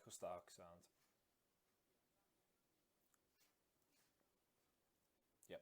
Michael Starke sound. Yep.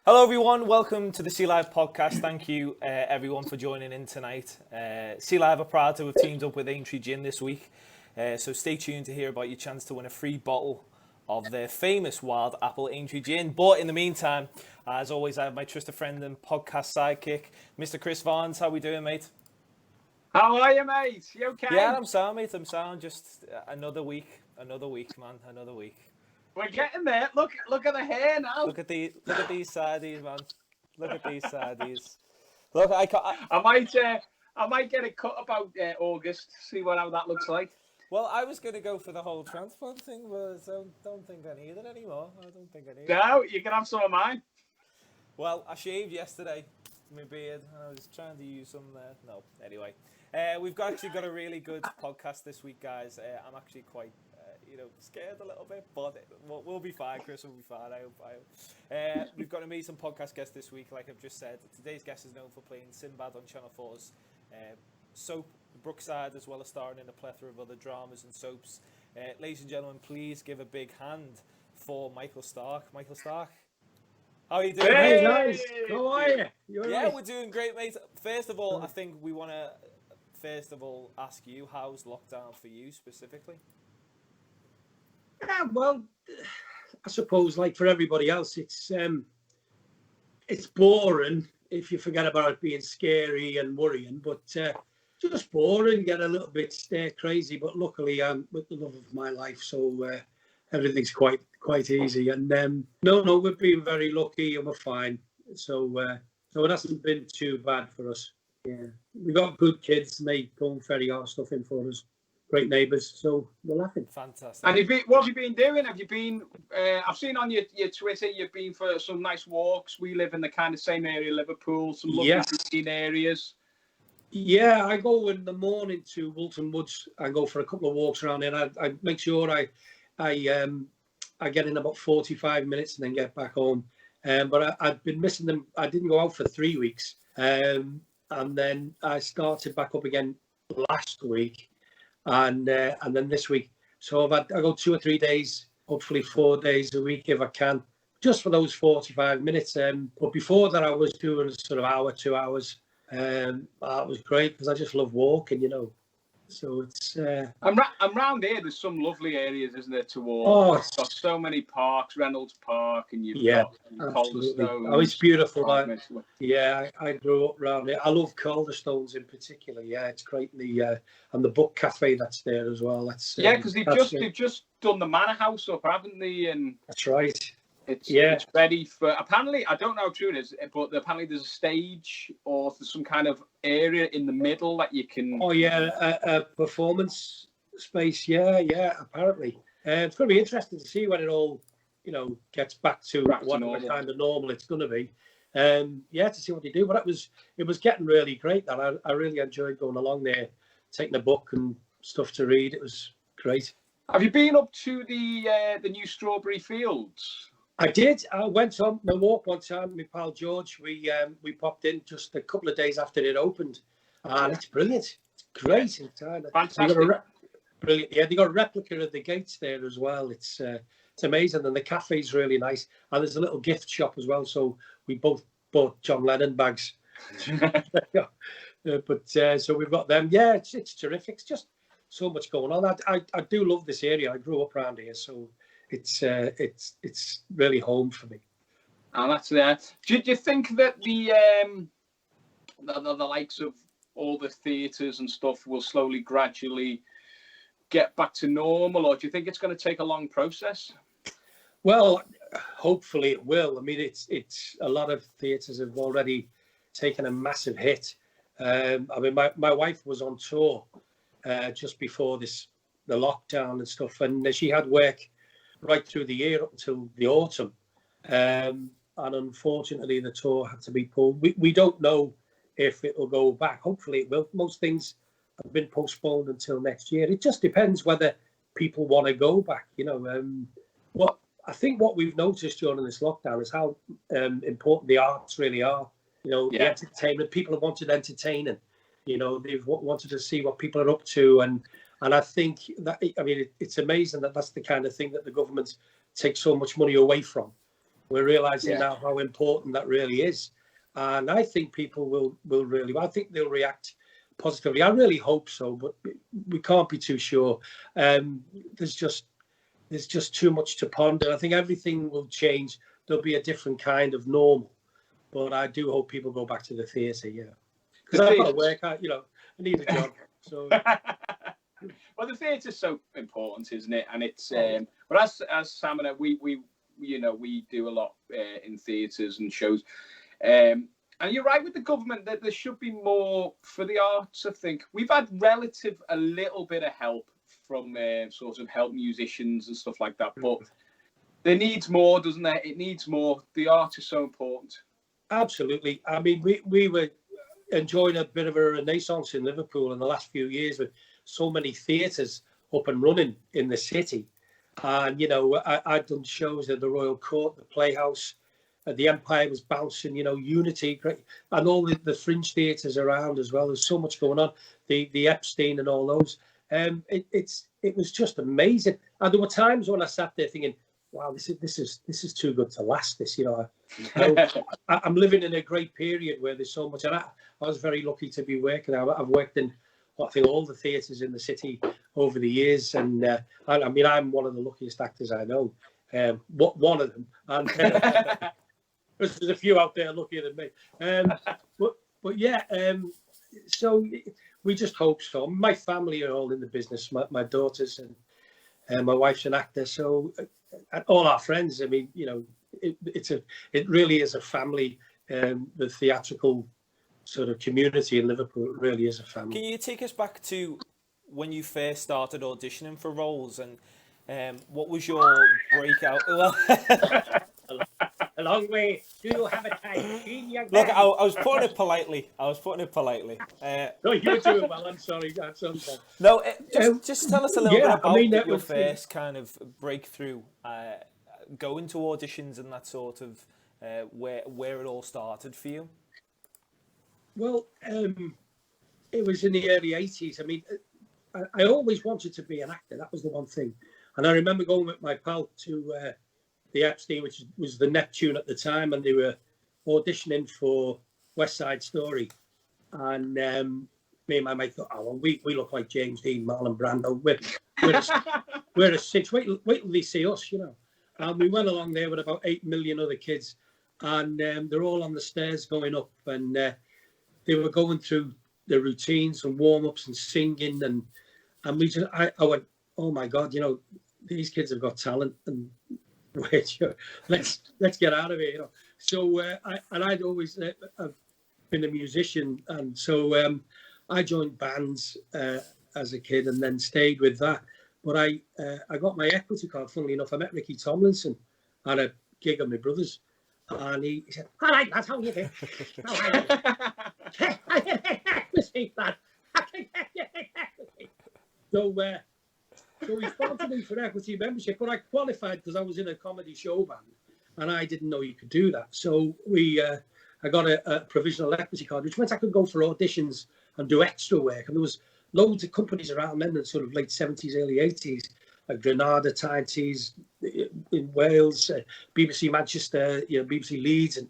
Hello everyone, welcome to the Sea Live podcast. Thank you everyone for joining in tonight. Sea Live are proud to have teamed up with Aintree Gin this week, so stay tuned to hear about your chance to win a free bottle of their famous Wild Apple Aintree Gin. But in the meantime, as always, I have my trusted friend and podcast sidekick, Mr. Chris Varnes. How we doing, mate? How are you, mate? You okay? Yeah, I'm sound, mate. I'm sound. Just another week, man. Another week. We're getting there. Look at the hair now. Look at these sardies, man. Look at these sardies. Look, I might get it cut about August. See how that looks like. Well, I was going to go for the whole transplant thing, but I don't think I need it anymore. No, you can have some of mine. Well, I shaved yesterday, my beard, and I was trying to use some there. No, anyway. We've actually got a really good podcast this week, guys. I'm actually quite, scared a little bit, but we'll be fine. Chris will be fine, I hope. We've got an amazing podcast guest this week, like I've just said. Today's guest is known for playing Sinbad on Channel 4's soap, Brookside, as well as starring in a plethora of other dramas and soaps. Ladies and gentlemen, please give a big hand for Michael Starke. Michael Starke, how are you doing? Hey, nice. How are you? Yeah, we're doing great, mate. First of all, I think we want to ask you, how's lockdown for you specifically? Yeah, well, I suppose like for everybody else, it's boring if you forget about it being scary and worrying, but just boring, get a little bit stir crazy. But luckily, I'm with the love of my life, so everything's quite easy. And no, we've been very lucky and we're fine. So it hasn't been too bad for us. Yeah, we got good kids and they go and ferry our stuff in for us. Great neighbours, so we're laughing. Fantastic. And what have you been doing? Have you been? I've seen on your Twitter you've been for some nice walks. We live in the kind of same area, Liverpool, some lovely green areas. Yeah, I go in the morning to Wilton Woods. I go for a couple of walks around there. I make sure I get in about 45 minutes and then get back home. But I've been missing them. I didn't go out for 3 weeks, and then I started back up again last week. And then this week, so I go 2 or 3 days, hopefully 4 days a week if I can, just for those 45 minutes. But before that, I was doing sort of hour, 2 hours. That was great because I just love walking, So it's. I'm round here. There's some lovely areas, isn't there, to walk? Oh, You've got so many parks, Reynolds Park, and you've got Calderstones. Oh, it's beautiful. I grew up around it. I love Calderstones in particular. Yeah, it's great. And the book cafe that's there as well. That's because they've just done the Manor House up, haven't they? And that's right. It's ready for, apparently, I don't know how true it is, but apparently there's a stage or there's some kind of area in the middle that you can... Oh, yeah, a performance space, yeah, apparently. It's going to be interesting to see when it all, gets back to what kind of normal it's going to be. To see what they do. But it was getting really great. That I really enjoyed going along there, taking a book and stuff to read. It was great. Have you been up to the new strawberry fields? I did. I went on my walk one time with my pal George. We popped in just a couple of days after it opened. And it's brilliant. It's great inside. Fantastic. Brilliant. Yeah, they got a replica of the gates there as well. It's amazing, and the cafe's really nice. And there's a little gift shop as well. So we both bought John Lennon bags. So we've got them. Yeah, it's terrific. It's just so much going on. I do love this area. I grew up around here, so it's really home for me. And that's there. Do you think that the likes of all the theatres and stuff will slowly, gradually get back to normal, or do you think it's going to take a long process? Well, hopefully it will. I mean, it's a lot of theatres have already taken a massive hit. I mean, my wife was on tour just before the lockdown and stuff, and she had work right through the year up until the autumn. And unfortunately, the tour had to be pulled. We don't know if it will go back. Hopefully it will. Most things have been postponed until next year. It just depends whether people want to go back. I think what we've noticed during this lockdown is how important the arts really are. The entertainment. People have wanted entertaining. They've wanted to see what people are up to, and I think that, I mean, it's amazing that that's the kind of thing that the government takes so much money away from. We're realizing now how important that really is, and I think people will really. I think they'll react positively. I really hope so, but we can't be too sure. There's just too much to ponder. I think everything will change. There'll be a different kind of normal, but I do hope people go back to the theatre. Yeah, because I've got to work. I need a job. So. Well, the theatre's so important, isn't it? And it's but as Sam and I, we do a lot in theatres and shows. And you're right with the government that there should be more for the arts. I think we've had a little bit of help from sort of help musicians and stuff like that, but there needs more, doesn't there? It needs more. The art is so important. Absolutely. I mean, we were enjoying a bit of a renaissance in Liverpool in the last few years with so many theatres up and running in the city. And, I'd done shows at the Royal Court, the Playhouse, the Empire was bouncing, Unity, great, and all the fringe theatres around as well. There's so much going on, the Epstein and all those. It was just amazing. And there were times when I sat there thinking, wow, this is too good to last. I'm living in a great period where there's so much, and I was very lucky to be working. I've worked in, I think, all the theatres in the city over the years, and I mean, I'm one of the luckiest actors I know. One of them, and there's a few out there luckier than me. But yeah, so we just hope so. My family are all in the business. My daughters and my wife's an actor, so and all our friends. I mean, it really is a family. The theatrical sort of community in Liverpool really is a family. Can you take us back to when you first started auditioning for roles, and what was your breakout? Well, a long way. Do you have a time? Look, I was putting it politely. No, you were doing well. I'm sorry. No, just tell us a little bit about your first kind of breakthrough, going to auditions and that sort of where it all started for you. Well, it was in the early 80s. I mean, I always wanted to be an actor. That was the one thing. And I remember going with my pal to the Epstein, which was the Neptune at the time, and they were auditioning for West Side Story. And me and my mate thought, oh, well, we look like James Dean, Marlon Brando. We're a cinch. Wait till they see us, And we went along there with about 8 million other kids. And they're all on the stairs going up. And they were going through the routines and warm-ups and singing. And I went, oh, my God, these kids have got talent. And let's get out of here, So I'd always been a musician, and so I joined bands as a kid, and then stayed with that. But I got my equity card. Funnily enough, I met Ricky Tomlinson at a gig of my brother's, and he said, "All right, that's how you do. So we started in for equity membership, but I qualified because I was in a comedy show band, and I didn't know you could do that. So I got a provisional equity card, which meant I could go for auditions and do extra work. And there was loads of companies around then in sort of late 70s, early 80s, like Granada, Tynes in Wales, BBC Manchester, BBC Leeds, and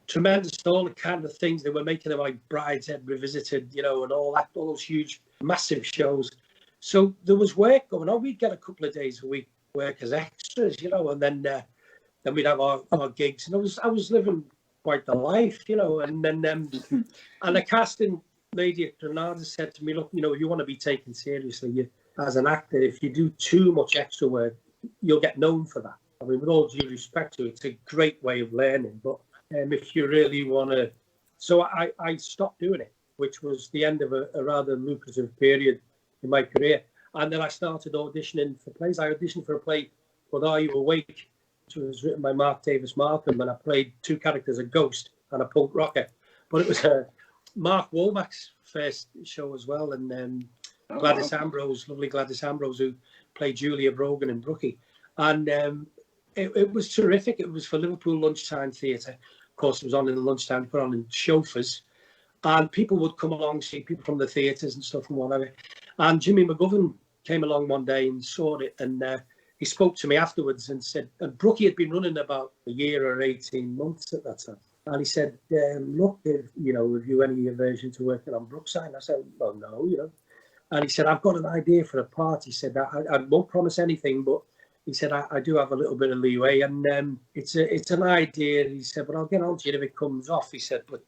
tremendous, all the kind of things they were making them, like Brideshead Revisited, and all those huge, massive shows. So there was work going on. We'd get a couple of days a week work as extras, and then we'd have our gigs. And I was living quite the life, and then and the casting lady at Granada said to me, look, if you want to be taken seriously as an actor, if you do too much extra work, you'll get known for that. I mean, with all due respect to it, it's a great way of learning, but if you really want to... So I stopped doing it, which was the end of a rather lucrative period in my career. And then I started auditioning for plays. I auditioned for a play called Are You Awake, which was written by Mark Davis Markham, and I played two characters, a ghost and a punk rocker. But it was Mark Womack's first show as well, and Gladys Ambrose, lovely Gladys Ambrose, who played Julia Brogan in Brookie. And it was terrific. It was for Liverpool Lunchtime Theatre. Of course, it was on in the lunchtime, put on in chauffeurs. And people would come along, see people from the theatres and stuff and whatever. And Jimmy McGovern came along one day and saw it, and he spoke to me afterwards and said, and Brookie had been running about a year or 18 months at that time. And he said, look, have you any aversion to working on Brookside? And I said, well, no, And he said, I've got an idea for a part. He said, I won't promise anything, but he said, I do have a little bit of leeway, and it's an idea. He said, but I'll get on to it if it comes off. He said, but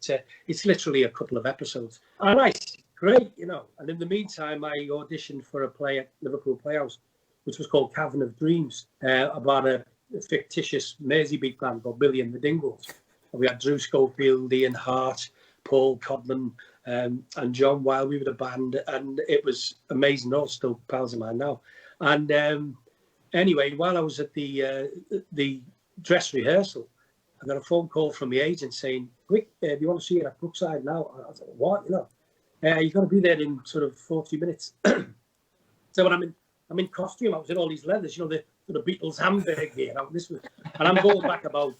it's literally a couple of episodes. And I said, great, And in the meantime, I auditioned for a play at Liverpool Playhouse, which was called Cavern of Dreams, about a fictitious Merseybeat band called Billy and the Dingles. And we had Drew Schofield, Ian Hart, Paul Codman, and John Wilde. We were the band, and it was amazing. They're all still pals of mine now. And anyway, while I was at the dress rehearsal, I got a phone call from the agent saying, quick, do you want to see it at Brookside now? I was like, what? You're going to be there in sort of 40 minutes. So when I'm in costume, I was in all these leathers, the Beatles handbag gear. And I'm going back about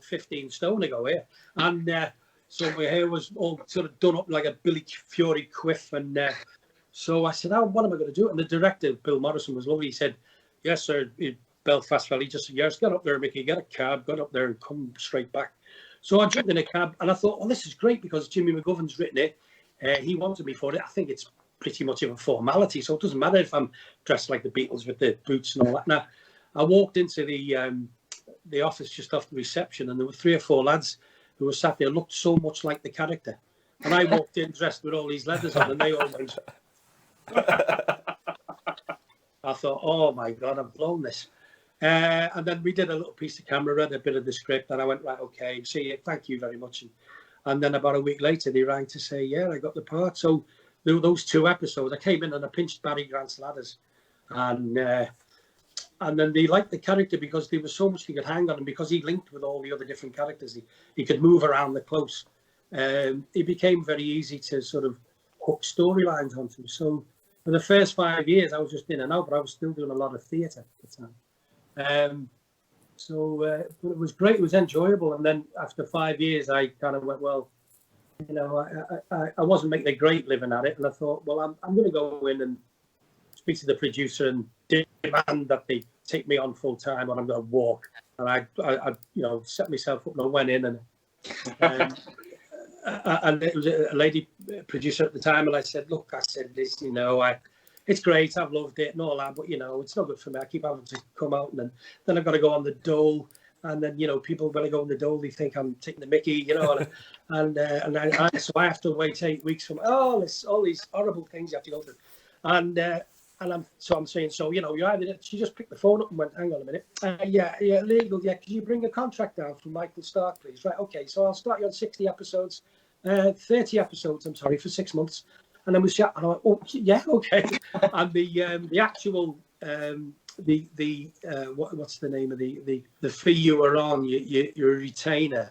15 stone ago here. And so my hair was all sort of done up like a Billy Fury quiff. And so I said, what am I going to do? And the director, Bill Morrison, was lovely. He said, yes, sir, Belfast Valley. Just said, yes, get up there, Mickey, get a cab, get up there and come straight back. So I jumped in a cab and I thought, well, this is great because Jimmy McGovern's written it. He wanted me for it. I think it's pretty much of a formality, so it doesn't matter if I'm dressed like the Beatles with the boots and all that. Now, I walked into the office just off the reception, and there were 3 or 4 lads who were sat there, looked so much like the character. And I walked in dressed with all these leathers on, and they all went. I thought, oh my God, I've blown this. And then we did a little piece of camera, read a bit of the script, and I went, right, okay, see you, thank you very much. And then about a week later, they rang to say, yeah, I got the part. So there were those 2 episodes. I came in and I pinched Barry Grant's ladders. And then they liked the character because there was so much he could hang on, and because he linked with all the other different characters, he could move around the close. It became very easy to sort of hook storylines onto. So for the first 5 years, I was just in and out, but I was still doing a lot of theatre at the time. But it was great. It was enjoyable. And then after 5 years, I kind of went, well, I wasn't making a great living at it. And I thought, well, I'm going to go in and speak to the producer and demand that they take me on full time, or I'm going to walk. And I set myself up and I went in and it was a lady producer at the time. And I said, look, this, it's great. I've loved it and all that, but it's not good for me. I keep having to come out, and then I've got to go on the dole, and then people when I go on the dole, they think I'm taking the Mickey, and so I have to wait 8 weeks from all these horrible things you have to go through, and I'm saying, so you either she just picked the phone up and went, hang on a minute, yeah, legal, yeah, can you bring a contract down from Micky Starke, please? Right, okay, so I'll start you on 60 episodes, 30 episodes, I'm sorry, for 6 months. And then we chat, and I went, oh yeah, okay. And the actual what's the name of the fee you were on, your retainer,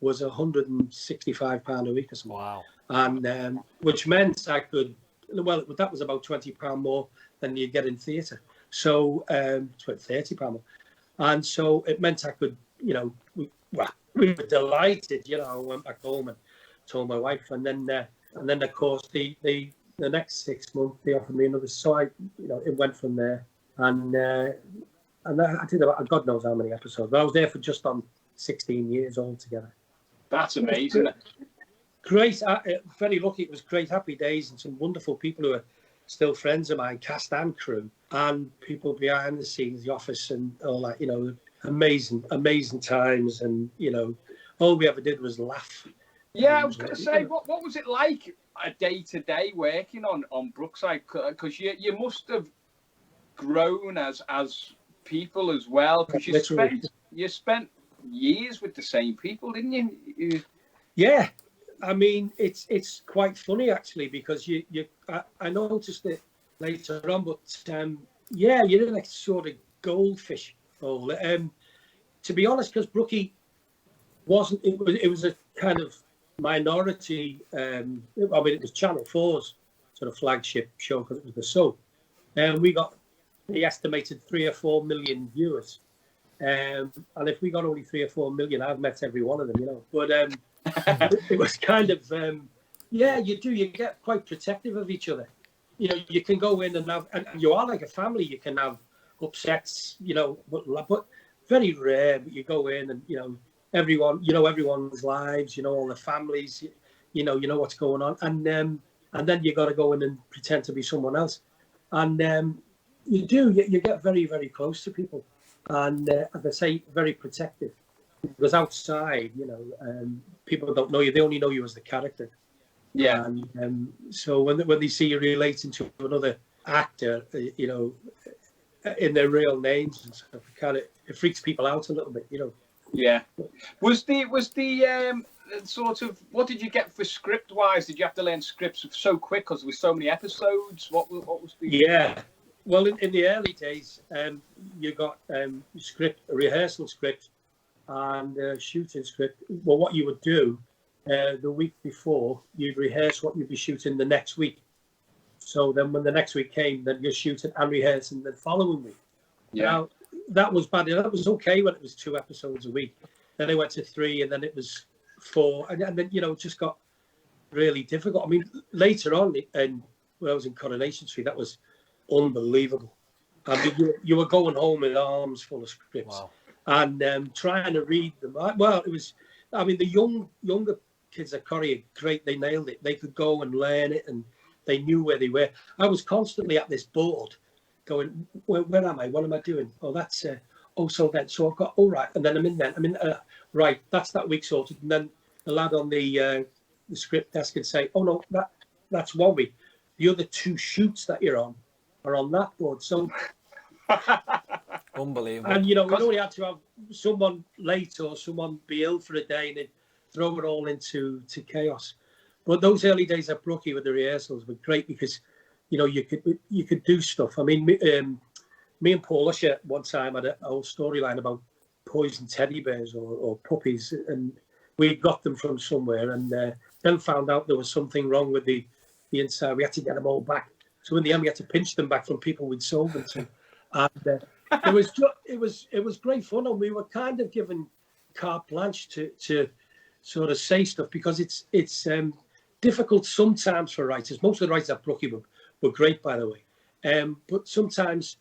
was £165 a week or something. Wow. And which meant I could, well, that was about £20 more than you get in theatre. So it's about £30 more. And so it meant I could, we were delighted. I went back home and told my wife, and then. And then of course the next 6 months they offered me another. So it went from there, and I did about God knows how many episodes. But I was there for just on 16 years altogether. That's amazing. Great, very lucky. It was great, happy days, and some wonderful people who are still friends of mine, cast and crew, and people behind the scenes, the office, and all that. Amazing times, and all we ever did was laugh. Yeah, I was going to say, what was it like a day to day working on Brookside? Because you must have grown as people as well. Because you spent years with the same people, didn't you? Yeah. I mean, it's quite funny actually, because I noticed it later on, but you're in a sort of goldfish hole. To be honest, because Brookie wasn't, it was a kind of minority. I mean, it was Channel 4's sort of flagship show because it was the soap, and we got the estimated 3 or 4 million viewers. And if we got only 3 or 4 million, I've met every one of them, But it was kind of, you get quite protective of each other. You can go in and you are like a family. You can have upsets, but very rare. But you go in and, everyone, everyone's lives, all the families, you know what's going on. And then you got to go in and pretend to be someone else. And you get very, very close to people. And as I say, very protective. Because outside, people don't know you; they only know you as the character. Yeah. And so when they see you relating to another actor, in their real names and stuff, it freaks people out a little bit, Yeah. Was the sort of, what did you get for script wise? Did you have to learn scripts so quick because there were so many episodes? What was the? Yeah. Well, in the early days, you got a rehearsal script, and shooting script. Well, what you would do the week before, you'd rehearse what you'd be shooting the next week. So then when the next week came, then you're shooting and rehearsing the following week. Yeah. Now, that was bad. That was okay when it was 2 episodes a week. Then it went to 3, and then it was 4. And then, it just got really difficult. I mean, later on, when I was in Coronation Street, that was unbelievable. I mean, you were going home with arms full of scripts. Wow. And trying to read them. Well, it was, I mean, the younger kids at Corrie, great, they nailed it. They could go and learn it, and they knew where they were. I was constantly at this board going, where am I? What am I doing? Oh, that's, so I've got, right. And then I'm in, right, that's that week sorted. And then the lad on the script desk would say, oh, no, that's 1 week. The other 2 shoots that you're on are on that board. So... Unbelievable. And, we only had to have someone late or someone be ill for a day, and they'd throw it all into chaos. But those early days at Brookie with the rehearsals were great because, you could do stuff. I mean, me and Paul Usher one time had a whole storyline about poison teddy bears or puppies, and we got them from somewhere, and then found out there was something wrong with the inside. We had to get them all back. So in the end, we had to pinch them back from people we'd sold them to. And it was great fun, and we were kind of given carte blanche to sort of say stuff, because it's difficult sometimes for writers. Most of the writers at Brookie were great, by the way, but sometimes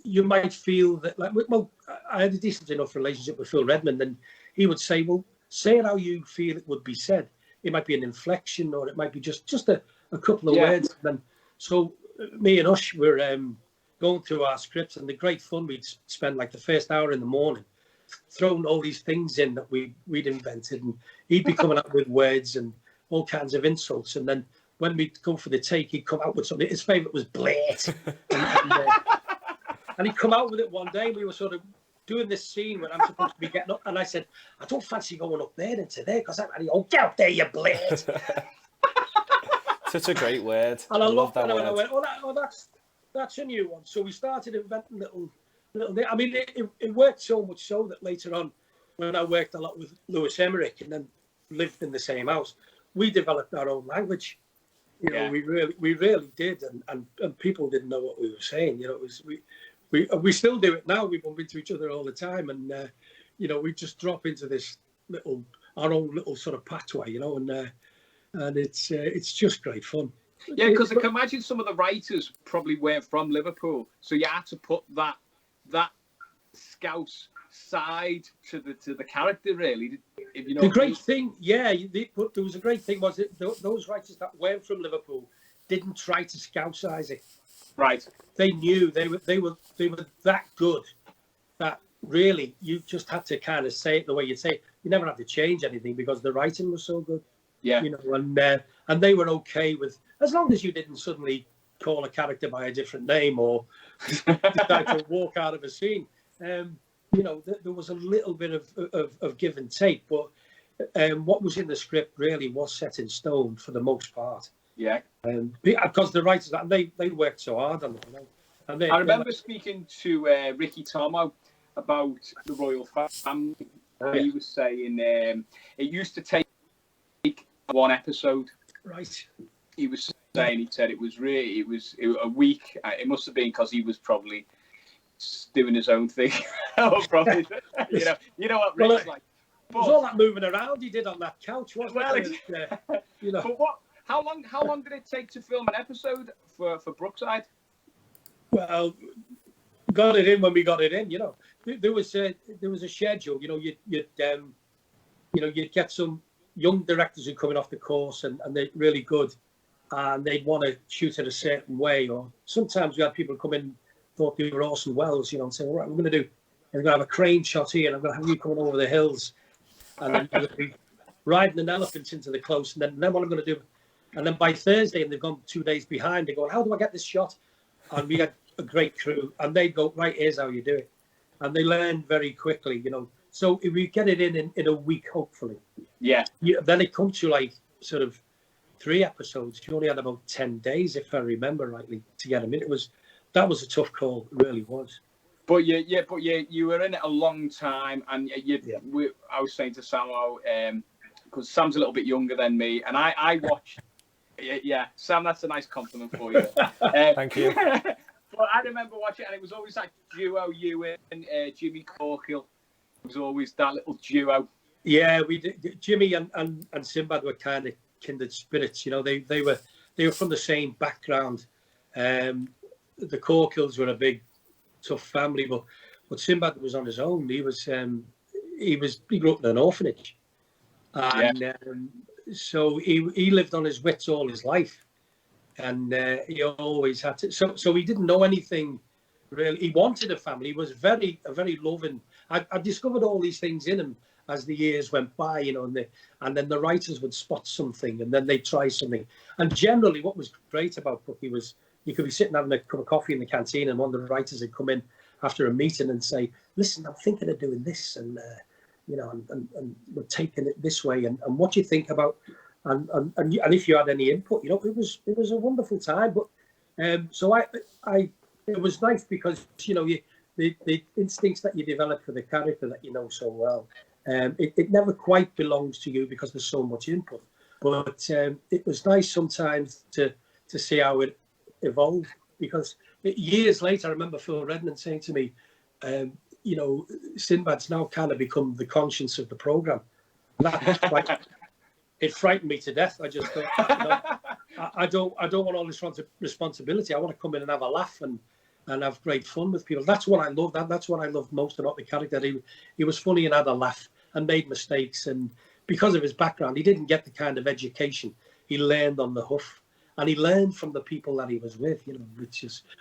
you might feel that, like, well, I had a decent enough relationship with Phil Redmond, and he would say, well, say it how you feel it would be said. It might be an inflection, or it might be just a couple of words. And then, so me and Ush were going through our scripts, and the great fun we'd spend, like the first hour in the morning, throwing all these things in that we'd invented, and he'd be coming up with words and all kinds of insults. And then when we'd go for the take, he'd come out with something. His favourite was blade. And he'd come out with it one day. We were sort of doing this scene where I'm supposed to be getting up, and I said, I don't fancy going up there into there, because and he, oh, get up there, you blade. Such a great word. And I love that word. word. And I went, that's a new one. So we started inventing little. I mean, it worked so much so that later on, when I worked a lot with Lewis Emmerich and then lived in the same house, we developed our own language. We really did, and people didn't know what we were saying. It was we still do it now. We bump into each other all the time, and we just drop into this our own little sort of patois, and and it's just great fun. Yeah, because I can imagine some of the writers probably weren't from Liverpool, so you had to put that Scouse side to the character, really. If you know the great thing, but there was a great thing was that those writers that weren't from Liverpool didn't try to Scouseize it. Right. They knew they were that good that really you just had to kind of say it the way you say it. You never had to change anything because the writing was so good. Yeah. You know, and they were okay with, as long as you didn't suddenly call a character by a different name or decide to walk out of a scene. You know, there was a little bit of give and take, but what was in the script really was set in stone for the most part. Yeah. Because the writers, they worked so hard on it. You know? And I remember speaking to Ricky Tomo about the royal family. He was saying it used to take one episode. Right. He was saying, he said it was a week. It must have been because he was probably doing his own thing. Or probably, you know what Rick's like. But, it was all that moving around he did on that couch, wasn't it? You know. But how long did it take to film an episode for Brookside? Well, got it in when we got it in. You know, there was a schedule. You know, you'd get some young directors who are coming off the course and they're really good, and they'd want to shoot it a certain way. Or sometimes we had people come in, thought they were Orson Welles, you know, and say, all right, we're going to have a crane shot here, and I'm going to have you coming over the hills, and then you're going to be riding an elephant into the close, and then what I'm going to do. And then by Thursday, and they've gone 2 days behind, they're going, how do I get this shot? And we had a great crew, and they'd go, right, here's how you do it. And they learned very quickly, you know. So if we get it in a week, hopefully. Yeah. Then it comes to like sort of 3 episodes. You only had about 10 days, if I remember rightly, to get them in. That was a tough call, it really was. But you were in it a long time, and I was saying to Samo, because Sam's a little bit younger than me, and I watched. Yeah, Sam, that's a nice compliment for you. Thank you. But I remember watching, and it was always that duo, you and Jimmy Corkill. It was always that little duo. Yeah, we did. Jimmy and Sinbad were kind of kindred spirits. You know, they were from the same background. The Corkills were a big, tough family, but Sinbad was on his own. He grew up in an orphanage, and so he lived on his wits all his life, and he always had to. So he didn't know anything really. He wanted a family. He was a very loving. I discovered all these things in him as the years went by, you know, and then the writers would spot something, and then they'd try something. And generally, what was great about Brookie was you could be sitting having a cup of coffee in the canteen, and one of the writers would come in after a meeting and say, "Listen, I'm thinking of doing this, and you know, and we're taking it this way, and what do you think about?" And if you had any input, you know, it was a wonderful time. But so it was nice because, you know, the instincts that you develop for the character that you know so well, it never quite belongs to you because there's so much input. But it was nice sometimes to see how it evolved, because years later I remember Phil Redmond saying to me, you know, Sinbad's now kind of become the conscience of the programme. It frightened me to death. I just thought, you know, I don't want all this responsibility. I want to come in and have a laugh and have great fun with people. That's what I love. That's what I loved most about the character. He was funny and had a laugh and made mistakes. And because of his background, he didn't get the kind of education he learned on the hoof. And he learned from the people that he was with, you know,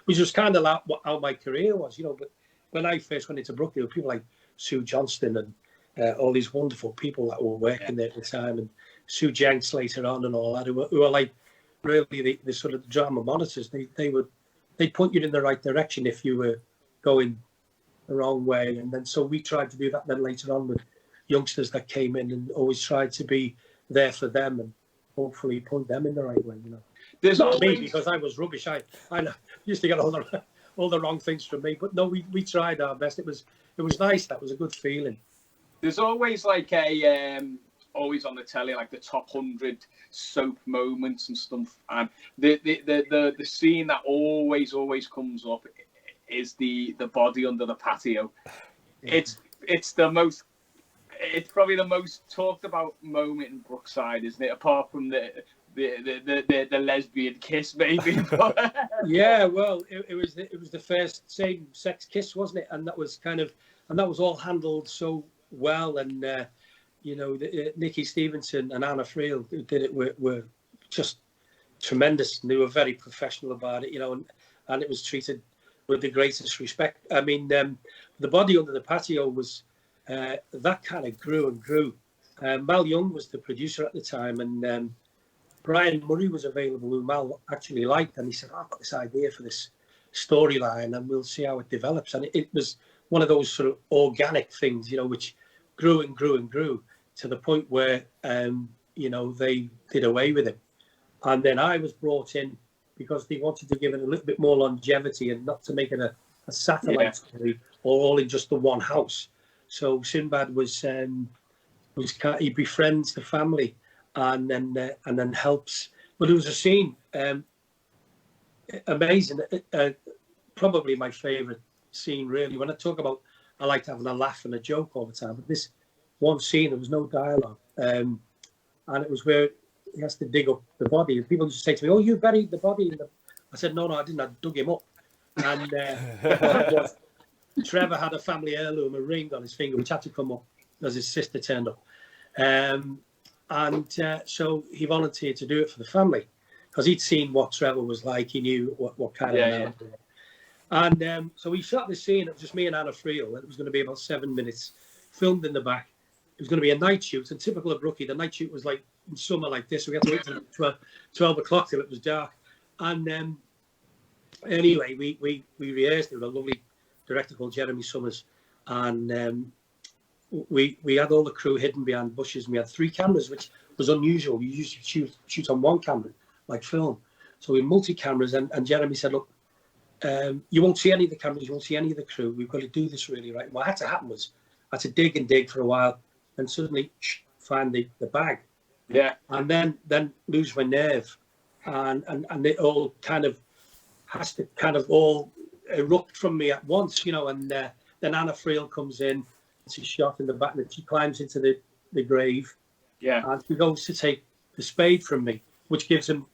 which was kind of like how my career was, you know. But when I first went into Brooklyn, there were people like Sue Johnston and all these wonderful people that were working there at the time, and Sue Jenks later on and all that, who were like really the sort of drama monitors. They'd point you in the right direction if you were going the wrong way. And then so we tried to do that then later on with youngsters that came in, and always tried to be there for them and hopefully point them in the right way, you know. There's not always... me, because I was rubbish. I used to get all the wrong things from me, but no, we tried our best. It was nice. That was a good feeling. There's always like always on the telly, like the top 100 soap moments and stuff. And the scene that always comes up is the body under the patio. Yeah. It's the most it's probably the most talked about moment in Brookside, isn't it? Apart from the lesbian kiss, maybe. Yeah, well, it was the first same-sex kiss, wasn't it? And that was all handled so well. And Nicky Stevenson and Anna Friel, who did it, were just tremendous. And they were very professional about it, and it was treated with the greatest respect. I mean, the body under the patio was that kind of grew and grew. Mal Young was the producer at the time, and Brian Murray was available, who Mal actually liked, and he said, I've got this idea for this storyline, and we'll see how it develops. And it was one of those sort of organic things, which grew and grew and grew to the point where, they did away with it. And then I was brought in because they wanted to give it a little bit more longevity and not to make it a satellite story or all in just the one house. So Sinbad he befriends the family and then helps. But it was a scene, amazing. Probably my favourite scene, really. When I talk about, I like having a laugh and a joke all the time. But this one scene, there was no dialogue, and it was where he has to dig up the body. And people used to say to me, "Oh, you buried the body." I said, "No, I didn't. I dug him up." And Trevor had a family heirloom, a ring on his finger, which had to come up as his sister turned up. So he volunteered to do it for the family because he'd seen what Trevor was like. He knew what kind of man. And so we shot the scene. It was just me and Anna Friel. It was going to be about 7 minutes, filmed in the back. It was going to be a night shoot. And typical of Brookie, the night shoot was like in summer like this. So we had to wait till 12 o'clock till it was dark. And anyway, we rehearsed it with a lovely director called Jeremy Summers. And we had all the crew hidden behind bushes, and we had 3 cameras, which was unusual. We usually shoot on 1 camera, like film. So we multi-cameras, and Jeremy said, look, you won't see any of the cameras, you won't see any of the crew. We've got to do this really right. What had to happen was I had to dig and dig for a while, and suddenly find the bag. Yeah. And then lose my nerve. And it all kind of has to kind of all erupt from me at once, and then Anna Friel comes in. She's shot in the back, and she climbs into the grave. Yeah. And she goes to take the spade from me, which gives him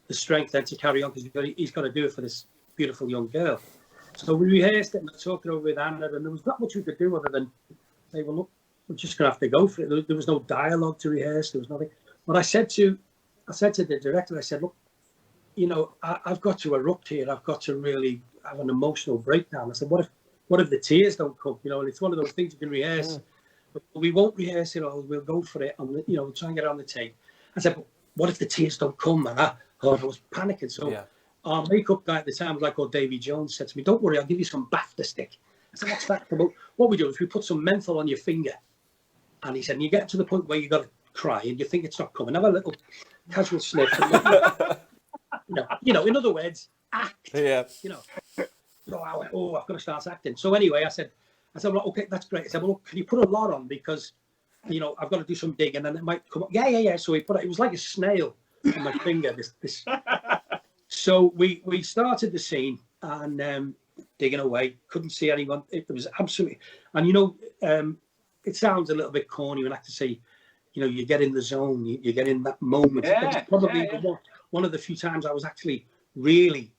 the strength then to carry on because he's got to do it for this beautiful young girl. So we rehearsed it and talked it over with Anna, and there was not much we could do other than say, well, look, we're just going to have to go for it. There was no dialogue to rehearse. There was nothing. But I said to the director, I said, look, I've got to erupt here. I've got to really have an emotional breakdown. I said, what if the tears don't come? And it's one of those things you can rehearse, but we won't rehearse it all. We'll go for it, and we'll try and get it on the tape. I said, but what if the tears don't come? And I was panicking. So our makeup guy at the time, like called Davy Jones, said to me, "Don't worry, I'll give you some BAFTA stick." I said, "What's that?" What we do is we put some menthol on your finger, and he said, "You get to the point where you got to cry, and you think it's not coming. Have a little casual sniff." And, in other words, act. Yeah. So I went, I've got to start acting. So anyway, I said, well, okay, that's great. I said, well, look, can you put a lot on because, I've got to do some digging and it might come up. Yeah. So it was like a snail on my finger. This. So we started the scene and digging away. Couldn't see anyone. It was absolutely, and it sounds a little bit corny when I have to say, you get in the zone, you get in that moment. Yeah, it's probably one of the few times I was actually really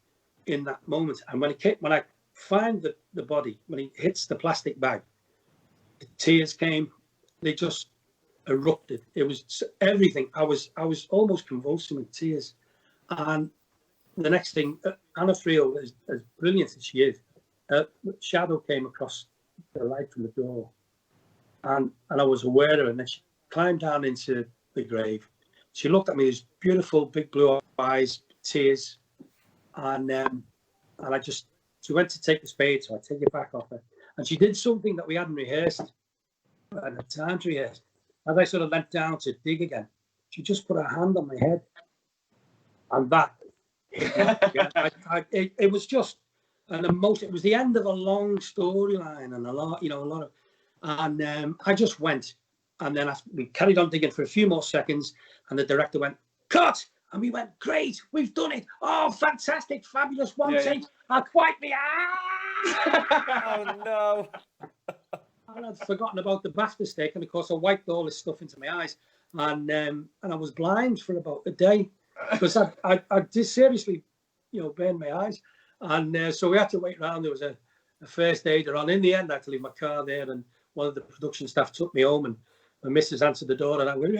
in that moment. And when I find the body, when he hits the plastic bag, the tears came. They just erupted. It was everything. I was almost convulsing with tears. And the next thing, Anna Friel, as brilliant as she is, shadow came across the light from the door, and I was aware of her. And then she climbed down into the grave. She looked at me, these beautiful big blue eyes, tears. And she went to take the spade, so I take it back off her. And she did something that we hadn't rehearsed, at the time to rehearse. As I sort of leant down to dig again, she just put her hand on my head. And that, it was just an emotion. It was the end of a long storyline and a lot of, and I just went. And then we carried on digging for a few more seconds, and the director went, "Cut!" And we went, "Great, we've done it! Oh, fantastic, fabulous! One take, I'll quite me." Oh no! and I'd forgotten about the bath mistake, and of course I wiped all this stuff into my eyes, and I was blind for about a day because I did seriously, burn my eyes, and so we had to wait around. There was a first aider on. In the end, I had to leave my car there, and one of the production staff took me home, and my missus answered the door, and I went, it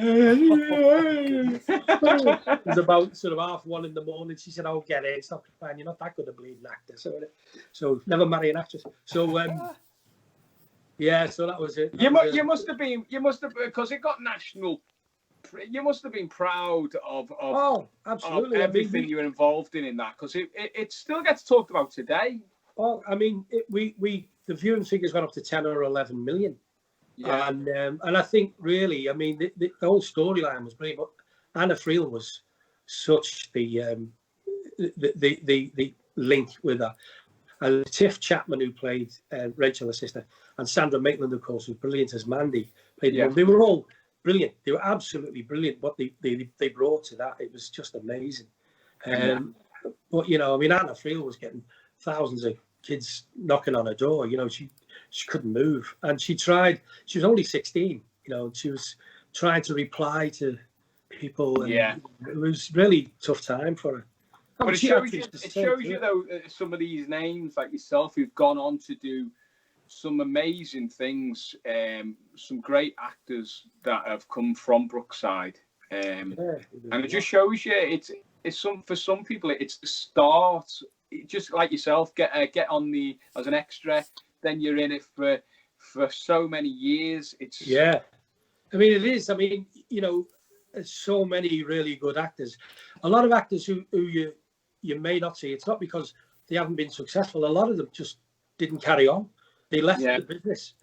was about sort of 1:30 in the morning. She said, "Oh, get it, stop crying. You're not that good a bleeding actor, so never marry an actress." So yeah, so that was it. You must have been, because it got national. You must have been proud of absolutely, of everything you were involved in that, because it still gets talked about today. Oh, I mean, the viewing figures went up to 10 or 11 million. Yeah. And I think really, I mean, the whole storyline was brilliant, but Anna Friel was such the link with her. And Tiff Chapman, who played Rachel, her sister, and Sandra Maitland, of course, was brilliant as Mandy. They were all brilliant. They were absolutely brilliant. What they brought to that, it was just amazing. But I mean, Anna Friel was getting thousands of kids knocking on her door. She couldn't move, and she tried. She was only 16. And she was trying to reply to people. And it was really tough time for her. But it shows you though, some of these names like yourself who've gone on to do some amazing things. Some great actors that have come from Brookside, and it just shows you it's for some people it's the start. Just like yourself, get on as an extra, then you're in it for so many years. I mean, it is. I mean, there's so many really good actors. A lot of actors who you may not see. It's not because they haven't been successful. A lot of them just didn't carry on. They left the business.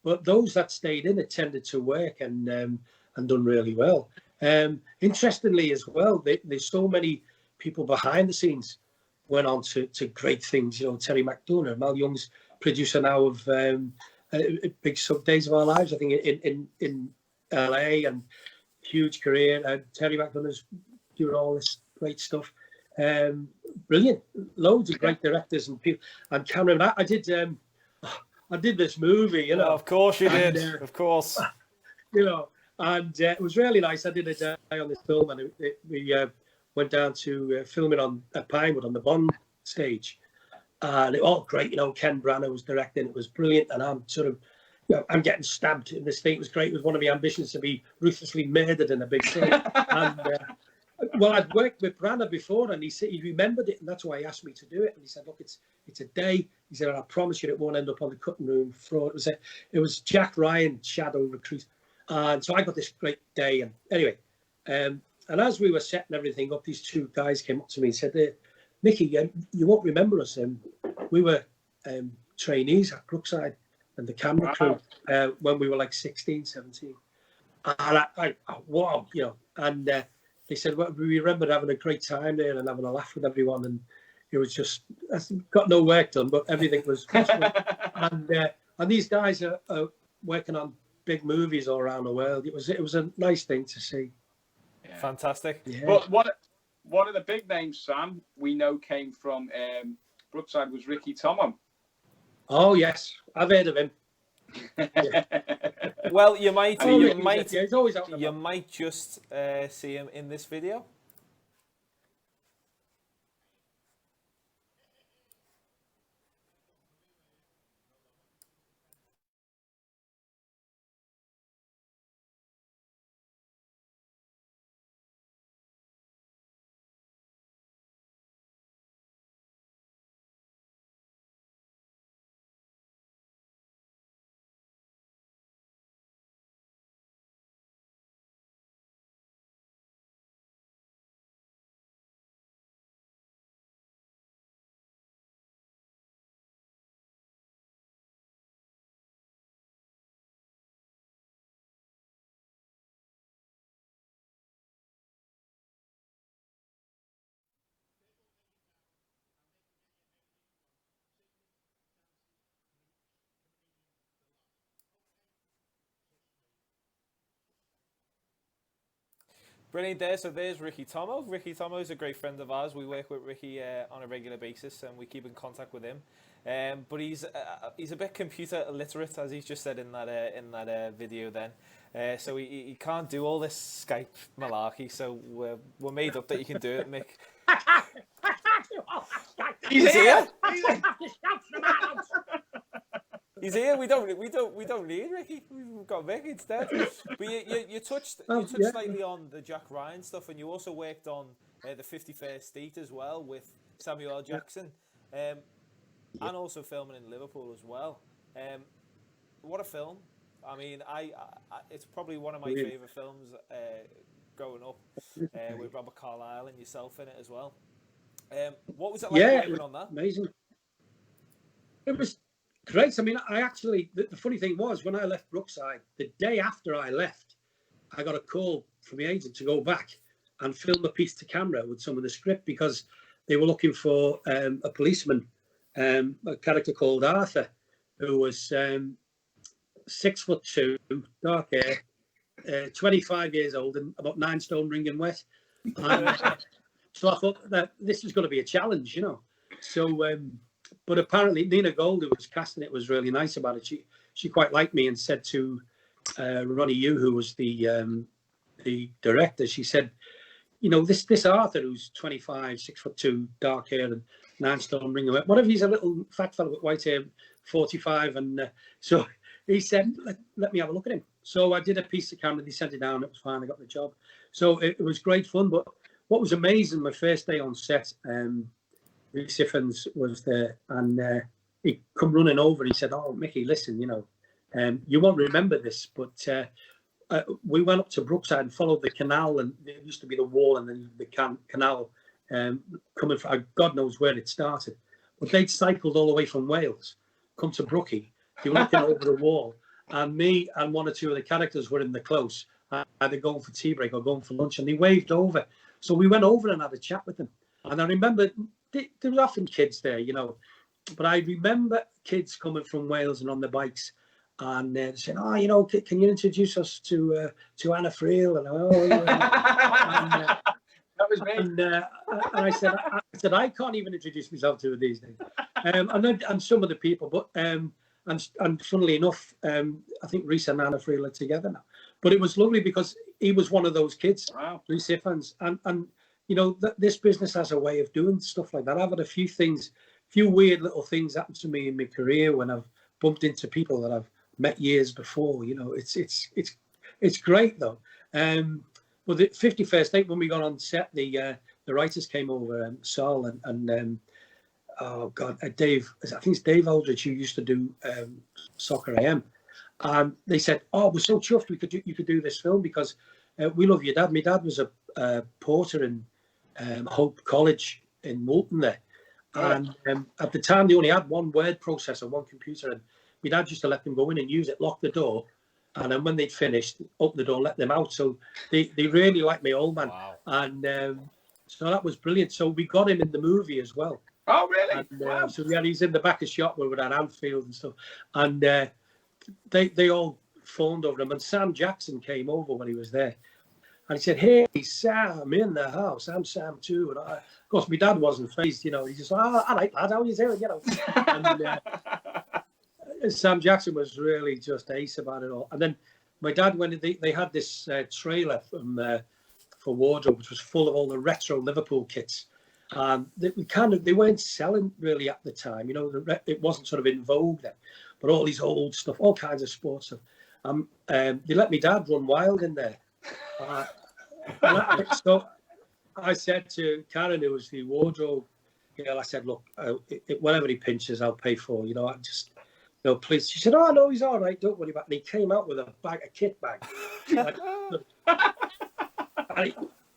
But those that stayed in it tended to work and done really well. Interestingly, as well, there's so many people behind the scenes went on to great things. Terry McDonough, Mal Young's producer now of Big Sub Days of Our Lives, I think in LA, and huge career. Terry McDonough's doing all this great stuff. Brilliant, loads of great directors and people. And Cameron, I did this movie. Of course you did. Of course. And it was really nice. I did a day on this film, and we went down to film it at Pinewood on the Bond stage, and it all great. Ken Branagh was directing. It was brilliant, and I'm sort of, I'm getting stabbed in the state. It was great. It was one of my ambitions to be ruthlessly murdered in a big film. And well, I'd worked with Branagh before, and he said he remembered it, and that's why he asked me to do it. And he said, "Look, it's a day." He said, "I promise you, it won't end up on the cutting room floor." It was Jack Ryan shadow recruit, and so I got this great day. And anyway, and as we were setting everything up, these two guys came up to me and said, "Mickey, you won't remember us. We were trainees at Brookside and the camera crew when we were like 16, 17." And I wow, and they said, "Well, we remember having a great time there and having a laugh with everyone." And it was just, I got no work done, but everything was fun. And these guys are working on big movies all around the world. It was a nice thing to see. Yeah. Fantastic. Yeah. But one of the big names, Sam, we know came from Brookside was Ricky Tomo. Oh yes, I've heard of him. Well, you might he's always out you might just see him in this video. Brilliant there. So there's Ricky Tomo. Ricky Tomo is a great friend of ours. We work with Ricky on a regular basis, and we keep in contact with him. But he's a bit computer illiterate, as he's just said in that video. Then, so he can't do all this Skype malarkey. So we're made up that you can do it, Mick. He's here. He's here. We don't need Ricky. We've got Mick instead. But you touched slightly on the Jack Ryan stuff, and you also worked on the 51st State as well with Samuel L. Jackson, and also filming in Liverpool as well. What a film! I mean, it's probably one of my favourite films growing up, with Robert Carlyle and yourself in it as well. What was it like working on that? Amazing. It was great. I mean, the funny thing was, when I left Brookside, the day after I left, I got a call from the agent to go back and film a piece to camera with some of the script, because they were looking for a policeman, a character called Arthur, who was 6'2", dark hair, 25 years old, and about 9 stone wringing wet. And, so I thought that this was going to be a challenge, you know. So, but apparently Nina Gold, who was casting it, was really nice about it. She quite liked me and said to Ronnie Yu, who was the director, she said, you know, this Arthur, who's 25, 6'2", dark hair and 9 stone wringing wet. What if he's a little fat fellow with white hair, 45? And so he said, let me have a look at him. So I did a piece of camera. They sent it down. It was fine. I got the job. So it was great fun. But what was amazing, my first day on set, Rhys Ifans was there, and he come running over. He said, "Oh, Mickey, listen, you know, you won't remember this, but we went up to Brookside and followed the canal, and there used to be the wall and then the canal coming from, God knows where it started. But they'd cycled all the way from Wales, come to Brookie. They were looking over the wall, and me and one or two of the characters were in the close, either going for tea break or going for lunch, and they waved over. So we went over and had a chat with them. And I remember there was often kids there, you know, but I remember kids coming from Wales and on the bikes, and saying, "Oh, you know, can you introduce us to Anna Friel?" And that was me. And I said, I can't even introduce myself to her these days. And some of the people, but and funnily enough, I think Rhys and Anna Friel are together now. But it was lovely because he was one of those kids, wow. Rhys Ifans, and you know, this business has a way of doing stuff like that. I've had a few weird little things happen to me in my career when I've bumped into people that I've met years before. You know, it's great though. Well, the 51st State, when we got on set, the writers came over, Saul and oh God, Dave. I think it's Dave Aldridge, who used to do Soccer AM. They said, "Oh, we're so chuffed you could do this film because we love your dad." My dad was a porter in Hope College in Woolton there, and at the time they only had one word processor, one computer, and my dad used to let them go in and use it, lock the door, and then when they'd finished, open the door and let them out. So they really liked my old man. Wow. And so that was brilliant. So we got him in the movie as well. Oh, really? And, wow. So yeah, he's in the back of shot where we're at Anfield and stuff. And they all fawned over him. And Sam Jackson came over when he was there. And he said, "Hey, Sam, in the house. I'm Sam too." And of course, my dad wasn't phased, you know. He just, "Oh, all right, lad, how are you doing?" You know. And Sam Jackson was really just ace about it all. And then my dad, when they had this trailer for wardrobe, which was full of all the retro Liverpool kits. They weren't selling really at the time, you know. It wasn't sort of in vogue then, but all these old stuff, all kinds of sports stuff. They let me dad run wild in there. So I said to Karen, who was the wardrobe girl, I said, "Look, whatever he pinches, I'll pay for. You know, I just, no, please." She said, "Oh no, he's all right. Don't worry about it." And he came out with a kit bag.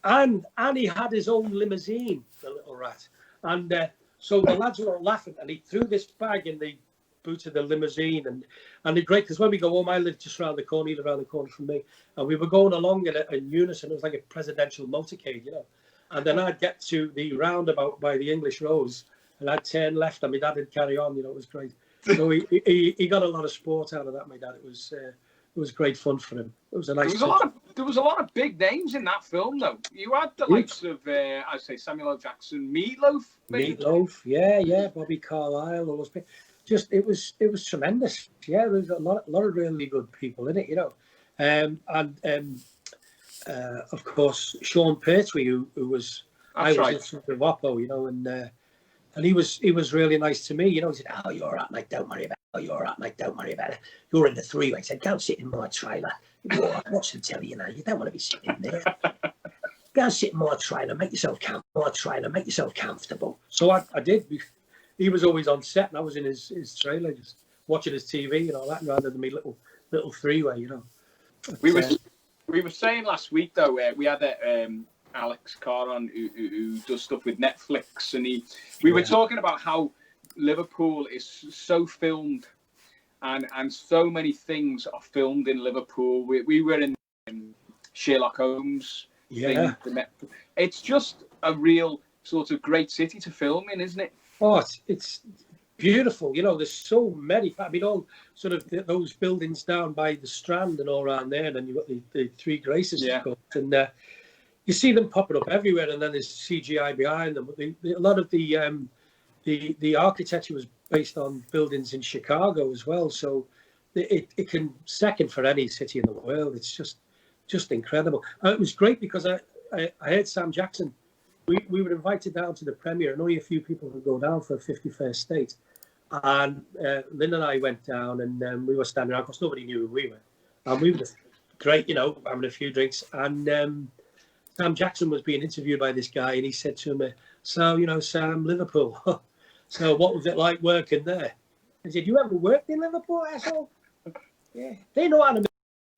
And he had his own limousine, the little rat. And so the lads were all laughing, and he threw this bag in the boot of the limousine. And it's great because when we go home, I live just around the corner, he's around the corner from me. And we were going along in unison. It was like a presidential motorcade, you know. And then I'd get to the roundabout by the English Rose, and I'd turn left, and my dad would carry on, you know. It was great. So he got a lot of sport out of that, my dad. It was great fun for him. It was a nice. there was a lot of big names in that film, though. You had the likes of, I'd say, Samuel L. Jackson, Meatloaf. Maybe. Meatloaf, yeah, Bobby Carlyle, all those people. Just it was tremendous. Yeah, there's a lot of really good people in it, you know. Of course, Sean Pertwee, who was That's right. was with Oppo, you know, and he was really nice to me, you know. He said, "Oh, you're all right, mate. Don't worry about it. Oh, you're all right, mate. Don't worry about it. You're in the three-way." He said, "Go sit in my trailer. You're all right. Watch the telly, you know. You don't want to be sitting there. Go sit in my trailer. Make yourself comfortable." So I did. He was always on set, and I was in his trailer, just watching his TV and all that, rather than me little three-way, you know. But, we were saying last week though, we had Alex Carr on who does stuff with Netflix, and we were talking about how Liverpool is so filmed, and so many things are filmed in Liverpool. We were in Sherlock Holmes. yeah. It's just a real sort of great city to film in, isn't it? Oh, it's beautiful. You know, there's so many. I mean, all sort of those buildings down by the Strand and all around there. And then you've got the Three Graces, and you see them popping up everywhere. And then there's CGI behind them. But a lot of the architecture was based on buildings in Chicago as well. So it can second for any city in the world. It's just incredible. It was great because I heard Sam Jackson. We were invited down to the premiere, and only a few people could go down for 51st State. And Lynn and I went down, and we were standing around because nobody knew who we were. And we were just great, you know, having a few drinks. And Sam Jackson was being interviewed by this guy, and he said to me, "So, you know, Sam, Liverpool. So what was it like working there?" I said, "You ever worked in Liverpool, asshole?" "Yeah, they know how to make."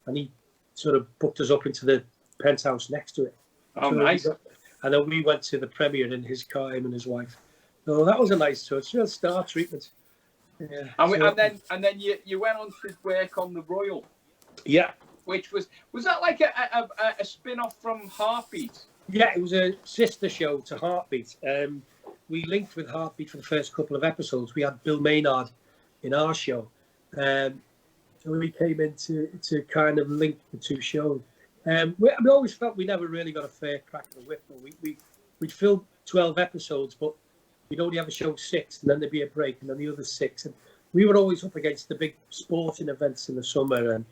And he sort of booked us up into the penthouse next to it. Oh, so nice. And then we went to the premiere in his car, him and his wife. So that was a nice touch. Real star treatment. Yeah. And then you went on to work on the Royal. Yeah. Which was that like a spin-off from Heartbeat? Yeah, it was a sister show to Heartbeat. We linked with Heartbeat for the first couple of episodes. We had Bill Maynard in our show. So we came in to kind of link the two shows. We always felt we never really got a fair crack of the whip. We'd filmed 12 episodes, but we'd only have a show 6, and then there'd be a break, and then the other 6. And we were always up against the big sporting events in the summer. And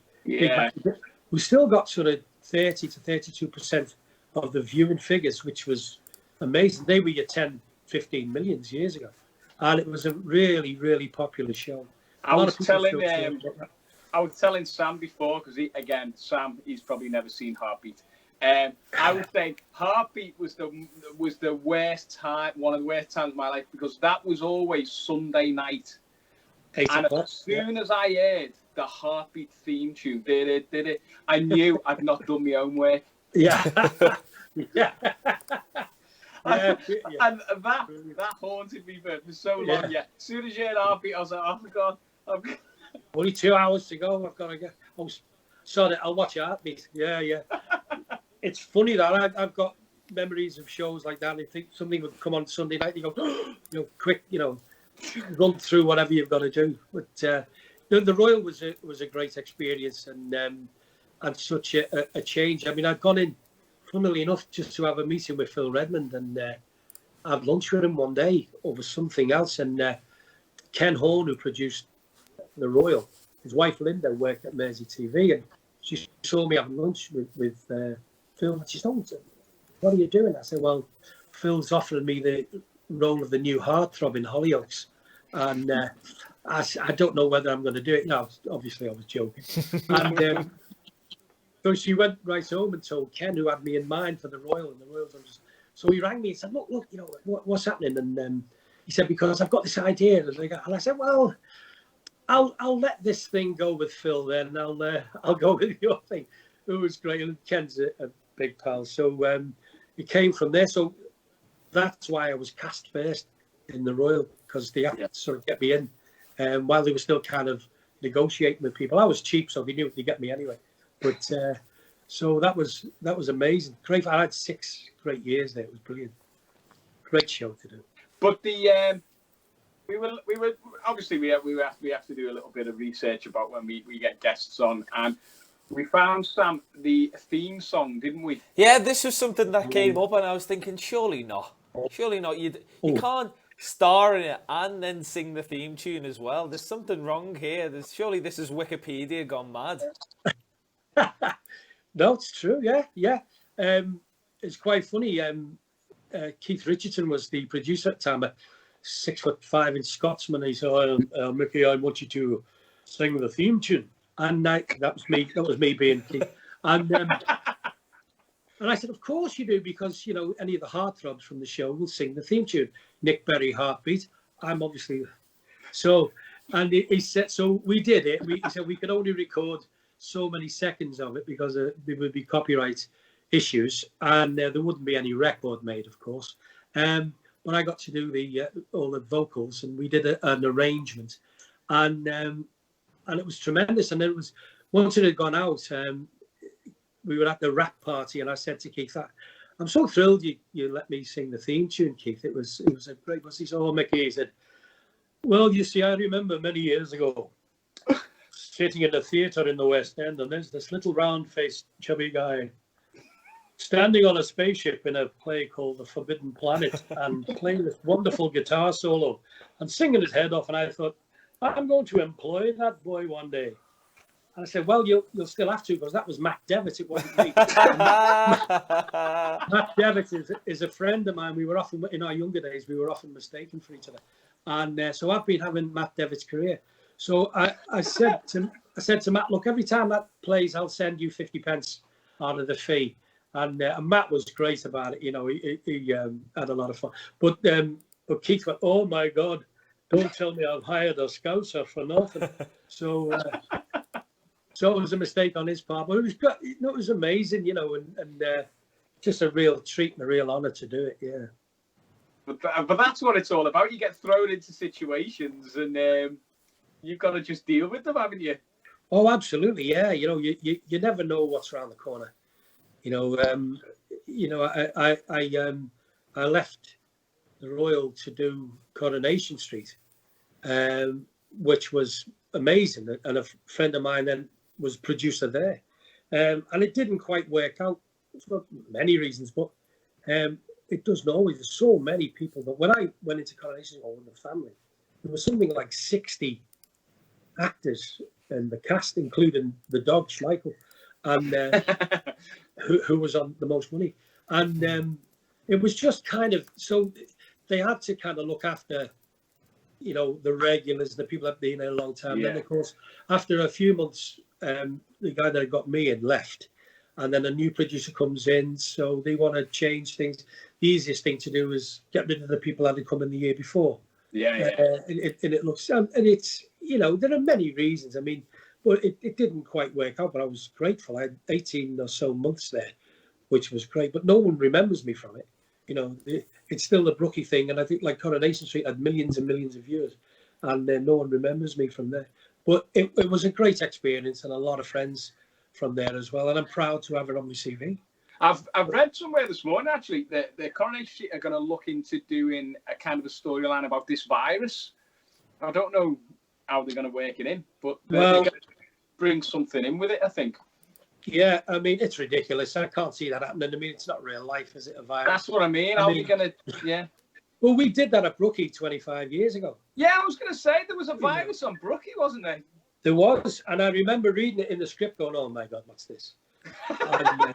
we still got sort of 30 to 32% of the viewing figures, which was amazing. They were your 10, 15 millions years ago. And it was a really, really popular show. I was telling Sam before, because he's probably never seen Heartbeat. I would say Heartbeat was the worst time, one of the worst times of my life, because that was always Sunday night. And as soon as I heard the Heartbeat theme tune, did it, I knew I'd not done my own work. Yeah. Yeah. And that haunted me for so long. Yeah. As soon as you heard Heartbeat, I was like, oh my God. Only 2 hours to go. I've got to get. Oh, sorry, I'll watch Heartbeat. Yeah. It's funny that I've got memories of shows like that. I think something would come on Sunday night. You go, quick, run through whatever you've got to do. But the Royal was a great experience and such a change. I mean, I'd gone in, funnily enough, just to have a meeting with Phil Redmond and have lunch with him one day over something else. And Ken Horn, who produced the Royal, his wife Linda worked at Mersey TV, and she saw me having lunch with Phil, and she said, "Oh, what are you doing?" I said, "Well, Phil's offering me the role of the new heartthrob in Hollyoaks, and I don't know whether I'm going to do it." No, obviously I was joking. And so she went right home and told Ken, who had me in mind for the Royal, and the Royals. So he rang me and said, "Look, what's happening?" And he said, "Because I've got this idea." And I said, "Well, I'll let this thing go with Phil then, and I'll go with your thing." It was great, and Ken's a big pal, so it came from there. So that's why I was cast first in the Royal, because they had to sort of get me in, while they were still kind of negotiating with people. I was cheap, so they knew they'd get me anyway. But so that was amazing. Great. I had 6 great years there. It was brilliant. Great show to do. But we were obviously we have to do a little bit of research about when we get guests on, and We found, Sam, the theme song, didn't we? Yeah, this was something that came up, and I was thinking, surely not. Surely not. You can't star in it and then sing the theme tune as well. There's something wrong here. Surely this is Wikipedia gone mad. No, it's true. Yeah. It's quite funny. Keith Richardson was the producer at the time, a 6'5" Scotsman. He said, "Mickey, I want you to sing the theme tune." And that was me. That was me being Keith. And I said, "Of course you do, because any of the heartthrobs from the show will sing the theme tune. Nick Berry, Heartbeat. I'm obviously so." And he said, so we did it. He said we could only record so many seconds of it because there would be copyright issues, and there wouldn't be any record made, of course. But I got to do all the vocals, and we did an arrangement, and it was tremendous. And it was, once it had gone out, we were at the wrap party, and I said to Keith, "I'm so thrilled you let me sing the theme tune, Keith. It was a great." He said, "Oh, Mickey," he said, "well, you see, I remember many years ago sitting in a theatre in the West End, and there's this little round-faced chubby guy standing on a spaceship in a play called The Forbidden Planet and playing this wonderful guitar solo and singing his head off. And I thought, I'm going to employ that boy one day." And I said, "Well, you'll still have to, because that was Matt Devitt. It wasn't me." Matt Devitt is a friend of mine. We were often, in our younger days, we were often mistaken for each other. And so I've been having Matt Devitt's career. So I said to Matt, "Look, every time that plays, I'll send you 50 pence out of the fee." And Matt was great about it. He had a lot of fun. But Keith went, "Oh my God, don't tell me I've hired a Scouser for nothing." So it was a mistake on his part, but it was good. It was amazing, and just a real treat and a real honour to do it. Yeah. But that's what it's all about. You get thrown into situations, and you've got to just deal with them, haven't you? Oh, absolutely. Yeah. You never know what's around the corner. I left the Royal to do Coronation Street, which was amazing. And a friend of mine then was producer there. And it didn't quite work out for many reasons, but it doesn't always. There's so many people. But when I went into Coronation Hall with the family, there was something like 60 actors in the cast, including the dog Schmeichel, and who was on the most money. And it was just kind of, so they had to kind of look after, the regulars, the people that have been there a long time. Yeah. Then, of course, after a few months, the guy that got me in left, and then a new producer comes in, so they want to change things. The easiest thing to do is get rid of the people that had come in the year before. Yeah. And it looks, and it's, there are many reasons. I mean, but it didn't quite work out, but I was grateful. I had 18 or so months there, which was great, but no one remembers me from it. It's still the Brookie thing, and I think like Coronation Street had millions and millions of viewers, and no one remembers me from there. But it was a great experience, and a lot of friends from there as well, and I'm proud to have it on my CV. I've read somewhere this morning, actually, that the Coronation Street are going to look into doing a kind of a storyline about this virus. I don't know how they're going to work it in, but they're going to bring something in with it, I think. Yeah, I mean, it's ridiculous. I can't see that happening. I mean, it's not real life, is it, a virus? That's what I mean. How are you going to, yeah. Well, we did that at Brookie 25 years ago. Yeah, I was going to say, there was a virus on Brookie, wasn't there? There was, and I remember reading it in the script going, "Oh my God, what's this?" And,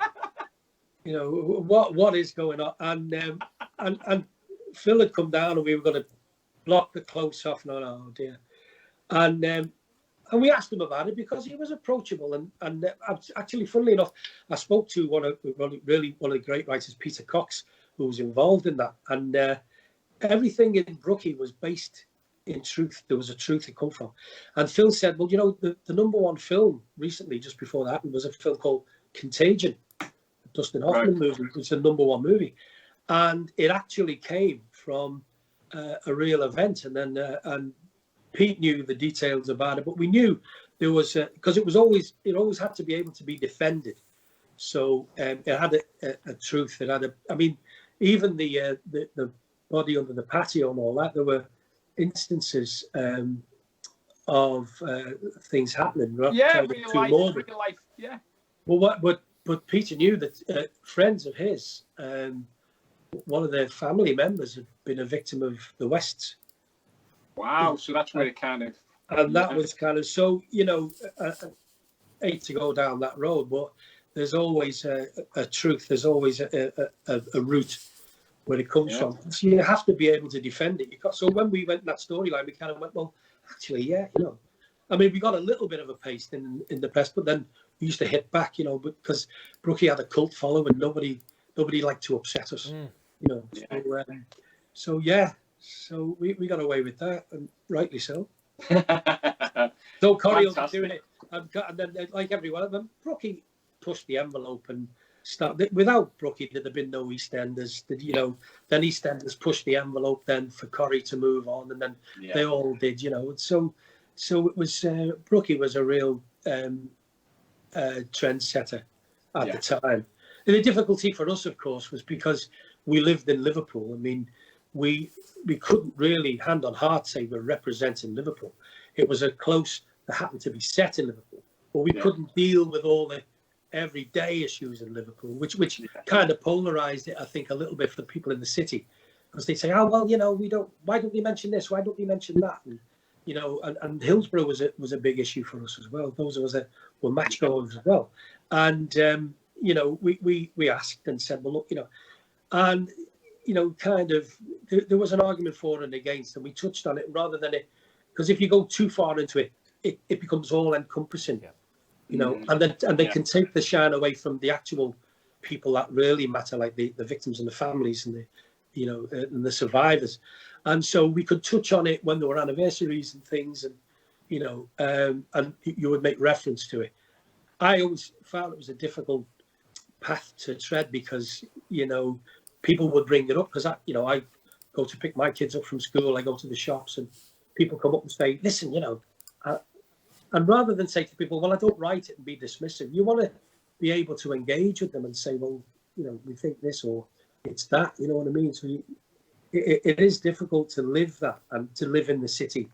what is going on? And Phil had come down, and we were going to block the close off. No, oh dear. And we asked him about it because he was approachable, and actually, funnily enough, I spoke to one of the great writers, Peter Cox, who was involved in that, and everything in Brookie was based in truth. There was a truth to come from, and Phil said, "Well, the number one film recently, just before that, was a film called Contagion, the Dustin Hoffman movie. It's a number one movie, and it actually came from a real event, and then and." Pete knew the details about it, but we knew there was because it always had to be able to be defended. So it had a truth. It had I mean, even the body under the patio and all that. There were instances of things happening. Yeah, real life. Yeah. Well, but Peter knew that friends of his, one of their family members had been a victim of the Wests. Wow. So that's where it kind of. And that was kind of, so, you know, I hate to go down that road, but there's always a truth. There's always a route where it comes from. So you have to be able to defend it. So when we went in that storyline, we kind of went, well, actually, yeah, you know, I mean, we got a little bit of a paste in the press, but then we used to hit back, you know, because Brookie had a cult following. Nobody liked to upset us, you know. Yeah. So we got away with that, and rightly so. So Corey will be doing it, and then like everyone of them, Brookie pushed the envelope and started. Without Brookie, there'd have been no EastEnders. You know, then EastEnders pushed the envelope then for Corey to move on, and then they all did. You know, so it was Brookie was a real trendsetter at the time. And the difficulty for us, of course, was because we lived in Liverpool. I mean, we couldn't really, hand on heart, say we're representing Liverpool. It was a close that happened to be set in Liverpool, but we couldn't deal with all the everyday issues in Liverpool, which kind of polarized it, I think, a little bit for the people in the city, because they say, oh well, you know, why don't we mention this? Why don't we mention that? And you know, and Hillsborough was a big issue for us as well. Those of us that were match goers as well, and you know, we asked and said, well, look, you know, and you know, kind of there was an argument for and against, and we touched on it rather than it, because if you go too far into it, it becomes all encompassing, you know, and they can take the shine away from the actual people that really matter, like the victims and the families and the, you know, and the survivors. And so we could touch on it when there were anniversaries and things, and you know, and you would make reference to it. I always found it was a difficult path to tread, because you know, people would bring it up, because you know, I go to pick my kids up from school, I go to the shops, and people come up and say, listen, you know, and rather than say to people, well, I don't write it and be dismissive, you want to be able to engage with them and say, well, you know, we think this or it's that, you know what I mean? So it is difficult to live that, and to live in the city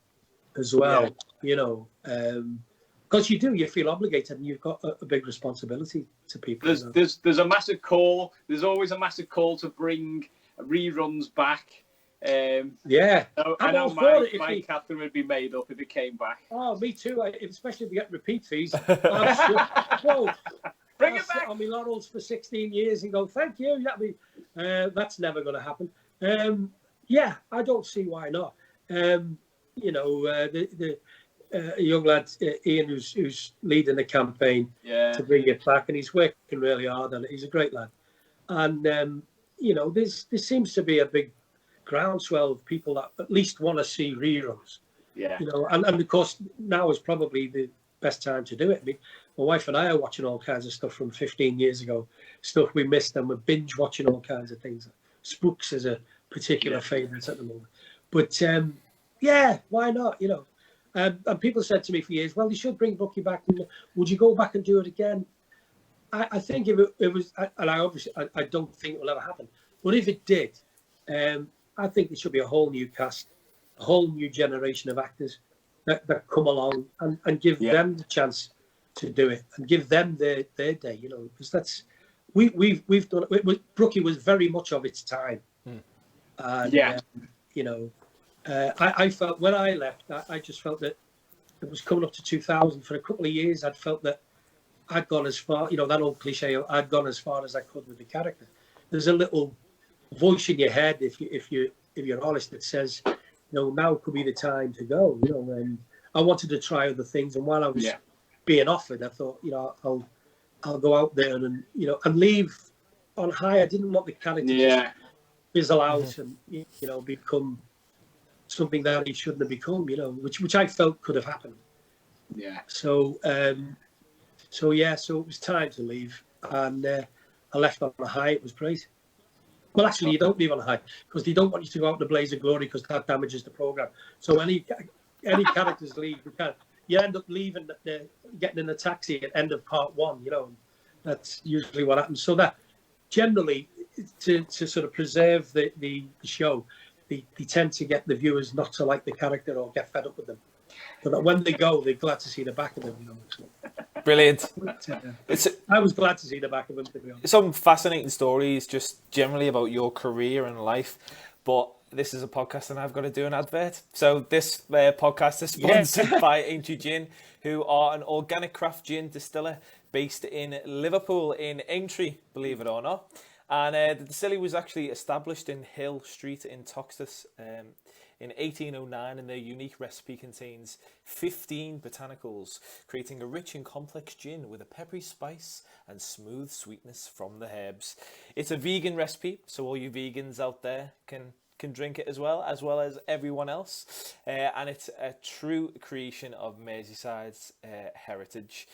as well, you know, because you feel obligated, and you've got a big responsibility to people. There's a massive call. There's always a massive call to bring reruns back. I know my Catherine would be made up if it came back. Oh, me too. Especially if we get repeat fees. Whoa, bring it back on my laurels for 16 years and go, thank you. That's never going to happen. I don't see why not. You know, the young lad Ian, who's leading the campaign to bring it back, and he's working really hard on it. He's a great lad, and you know, there seems to be a big groundswell of people that at least want to see reruns. You know, and of course now is probably the best time to do it. I mean, my wife and I are watching all kinds of stuff from 15 years ago, stuff we missed, and we're binge watching all kinds of things. Spooks is a particular favourite at the moment, but why not? You know, and people said to me for years, well, you should bring Brookie back, and would you go back and do it again? I think if it was, and I don't think it will ever happen, but if it did, I think there should be a whole new cast, a whole new generation of actors that come along and give them the chance to do it, and give them their day, you know, because that's we've done it. Brookie was very much of its time, and you know, I felt when I left, I just felt that it was coming up to 2000. For a couple of years, I'd felt that I'd gone as far, you know, that old cliche, I'd gone as far as I could with the character. There's a little voice in your head, if you're honest, that says, you know, now could be the time to go, you know. And I wanted to try other things, and while I was being offered, I thought, you know, I'll go out there and you know, and leave on high. I didn't want the character to fizzle out and, you know, become something that he shouldn't have become, you know, which I felt could have happened. So it was time to leave, and I left on a high. It was great. Well, actually, you don't leave on a high, because they don't want you to go out in a blaze of glory, because that damages the program. So any characters leave, you end up leaving, getting in a taxi at end of part one. You know, that's usually what happens. So that generally, to sort of preserve the show, they tend to get the viewers not to like the character or get fed up with them, so that when they go, they're glad to see the back of them. You know. Brilliant. But, It's I was glad to see the back of him, to be honest. some fascinating stories just generally about your career and life, but this is a podcast and I've got to do an advert. So this podcast is sponsored by Aintree Gin, who are an organic craft gin distiller based in Liverpool in Aintree, believe it or not. And the distillery was actually established in Hill Street in Toxteth in 1809, and their unique recipe contains 15 botanicals, creating a rich and complex gin with a peppery spice and smooth sweetness from the herbs. It's a vegan recipe, so all you vegans out there can drink it as well as everyone else. And it's a true creation of Merseyside's heritage.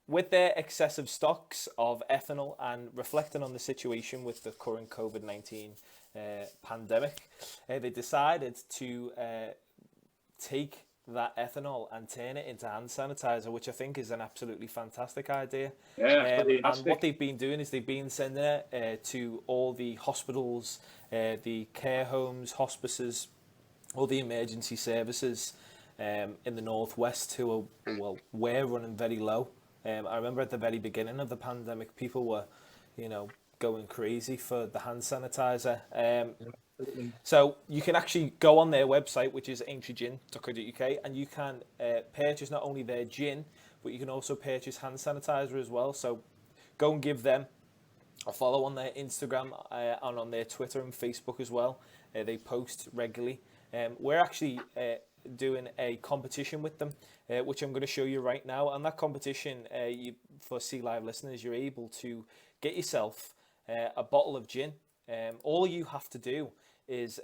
With their excessive stocks of ethanol and reflecting on the situation with the current COVID-19 pandemic, they decided to take that ethanol and turn it into hand sanitizer, which I think is an absolutely fantastic idea. Yeah, and what they've been doing is they've been sending it to all the hospitals, the care homes, hospices, all the emergency services in the northwest who were running very low. I remember at the very beginning of the pandemic, people were, going crazy for the hand sanitizer. So you can actually go on their website, which is aintreegin.co.uk, and you can purchase not only their gin, but you can also purchase hand sanitizer as well. So go and give them a follow on their Instagram and on their Twitter and Facebook as well. They post regularly. We're actually doing a competition with them, which I'm going to show you right now. And that competition, for Sea Live listeners, you're able to get yourself a bottle of gin. All you have to do is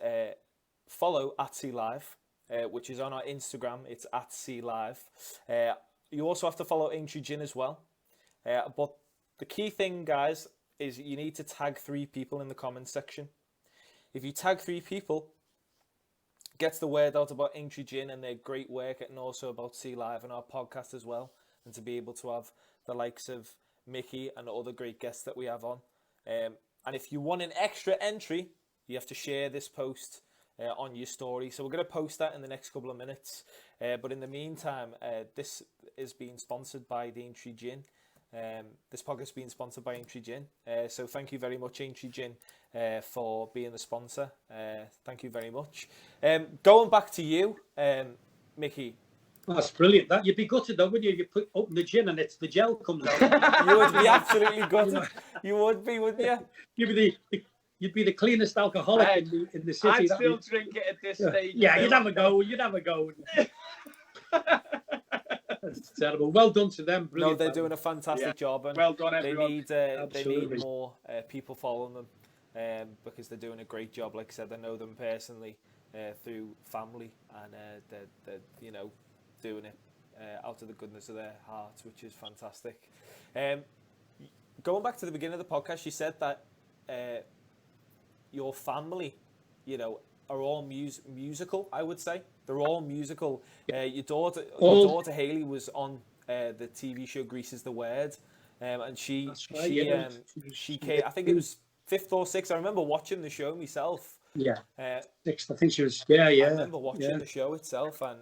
follow at Sea Live, which is on our Instagram. It's at Sea Live. You also have to follow Aintree Gin as well. But the key thing, guys, is you need to tag 3 people in the comments section. If you tag 3 people, gets the word out about Aintree Gin and their great work, and also about Sea Live and our podcast as well, and to be able to have the likes of Micky and other great guests that we have on. And if you want an extra entry, you have to share this post on your story. So we're going to post that in the next couple of minutes. But in the meantime, this is being sponsored by the Aintree Gin. This podcast is being sponsored by Aintree Gin. So thank you very much, Aintree Gin, for being the sponsor. Thank you very much. Going back to you, Micky. That's brilliant. That you'd be gutted though, wouldn't you? You open the gin and the gel comes out. You would be absolutely gutted. You would be, wouldn't you? You'd be the cleanest alcoholic in the city. I'd still drink it at this stage. Yeah, you'd have a go. You'd have a go. That's terrible. Well done to them. Brilliant. No, they're doing a fantastic job, and well done, everyone. They need more people following them, because they're doing a great job. Like I said, I know them personally through family, and they're doing it out of the goodness of their hearts, which is fantastic. Going back to the beginning of the podcast, you said that your family, are all musical. I would say they're all musical. Your daughter Hayley was on the TV show Grease is the Word, and she came. I think it was 5th or 6th. I remember watching the show myself. Yeah, 6th. I think she was. Yeah. I remember watching the show itself, and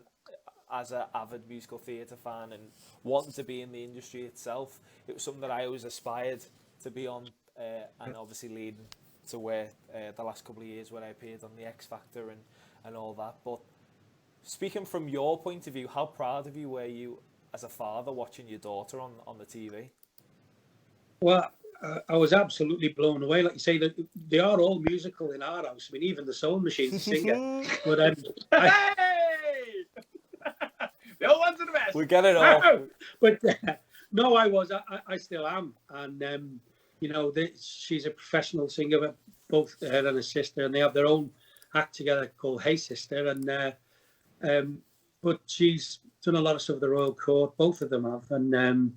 as an avid musical theatre fan and wanting to be in the industry itself, it was something that I always aspired to be on, and obviously leading to where the last couple of years when I appeared on the X Factor and all that. But speaking from your point of view, how proud of you were you as a father watching your daughter on the TV? Well, I was absolutely blown away. Like you say, that they are all musical in our house. I mean, even the sewing machine singer. But the old ones are the best. We get it all. But no, I still am. And, she's a professional singer, but both her and her sister, and they have their own act together called Hey Sister. And but she's done a lot of stuff with the Royal Court, both of them have. And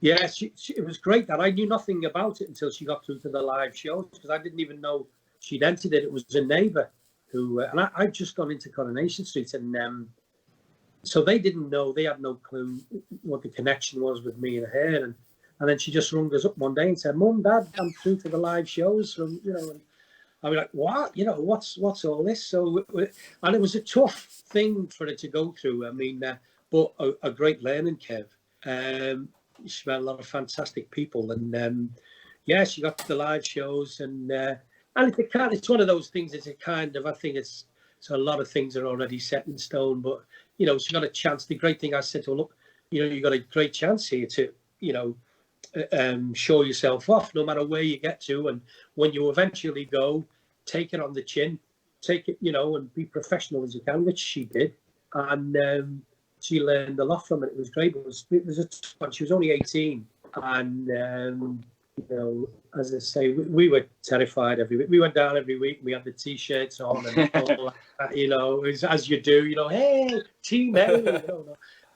it was great that I knew nothing about it until she got through to the live shows, because I didn't even know she'd entered it. It was a neighbour who, and I'd just gone into Coronation Street, and so they didn't know, they had no clue what the connection was with me and her. And then she just rung us up one day and said, "Mum, Dad, I'm through to the live shows from, and I was like, what? What's all this?" So, and it was a tough thing for her to go through. I mean, but a great learning curve. She met a lot of fantastic people, and yeah, she got the live shows, and it's one of those things. It's a kind of, I think it's so a lot of things are already set in stone, but she got a chance. The great thing I said to her, look, you got a great chance here to show yourself off, no matter where you get to, and when you eventually go, take it on the chin, take it, and be professional as you can, which she did, and she learned a lot from it. It was great. It was she was only 18, and as I say, we were terrified every week. We went down every week. We had the T-shirts on and all that, it was, as you do, hey, Team A,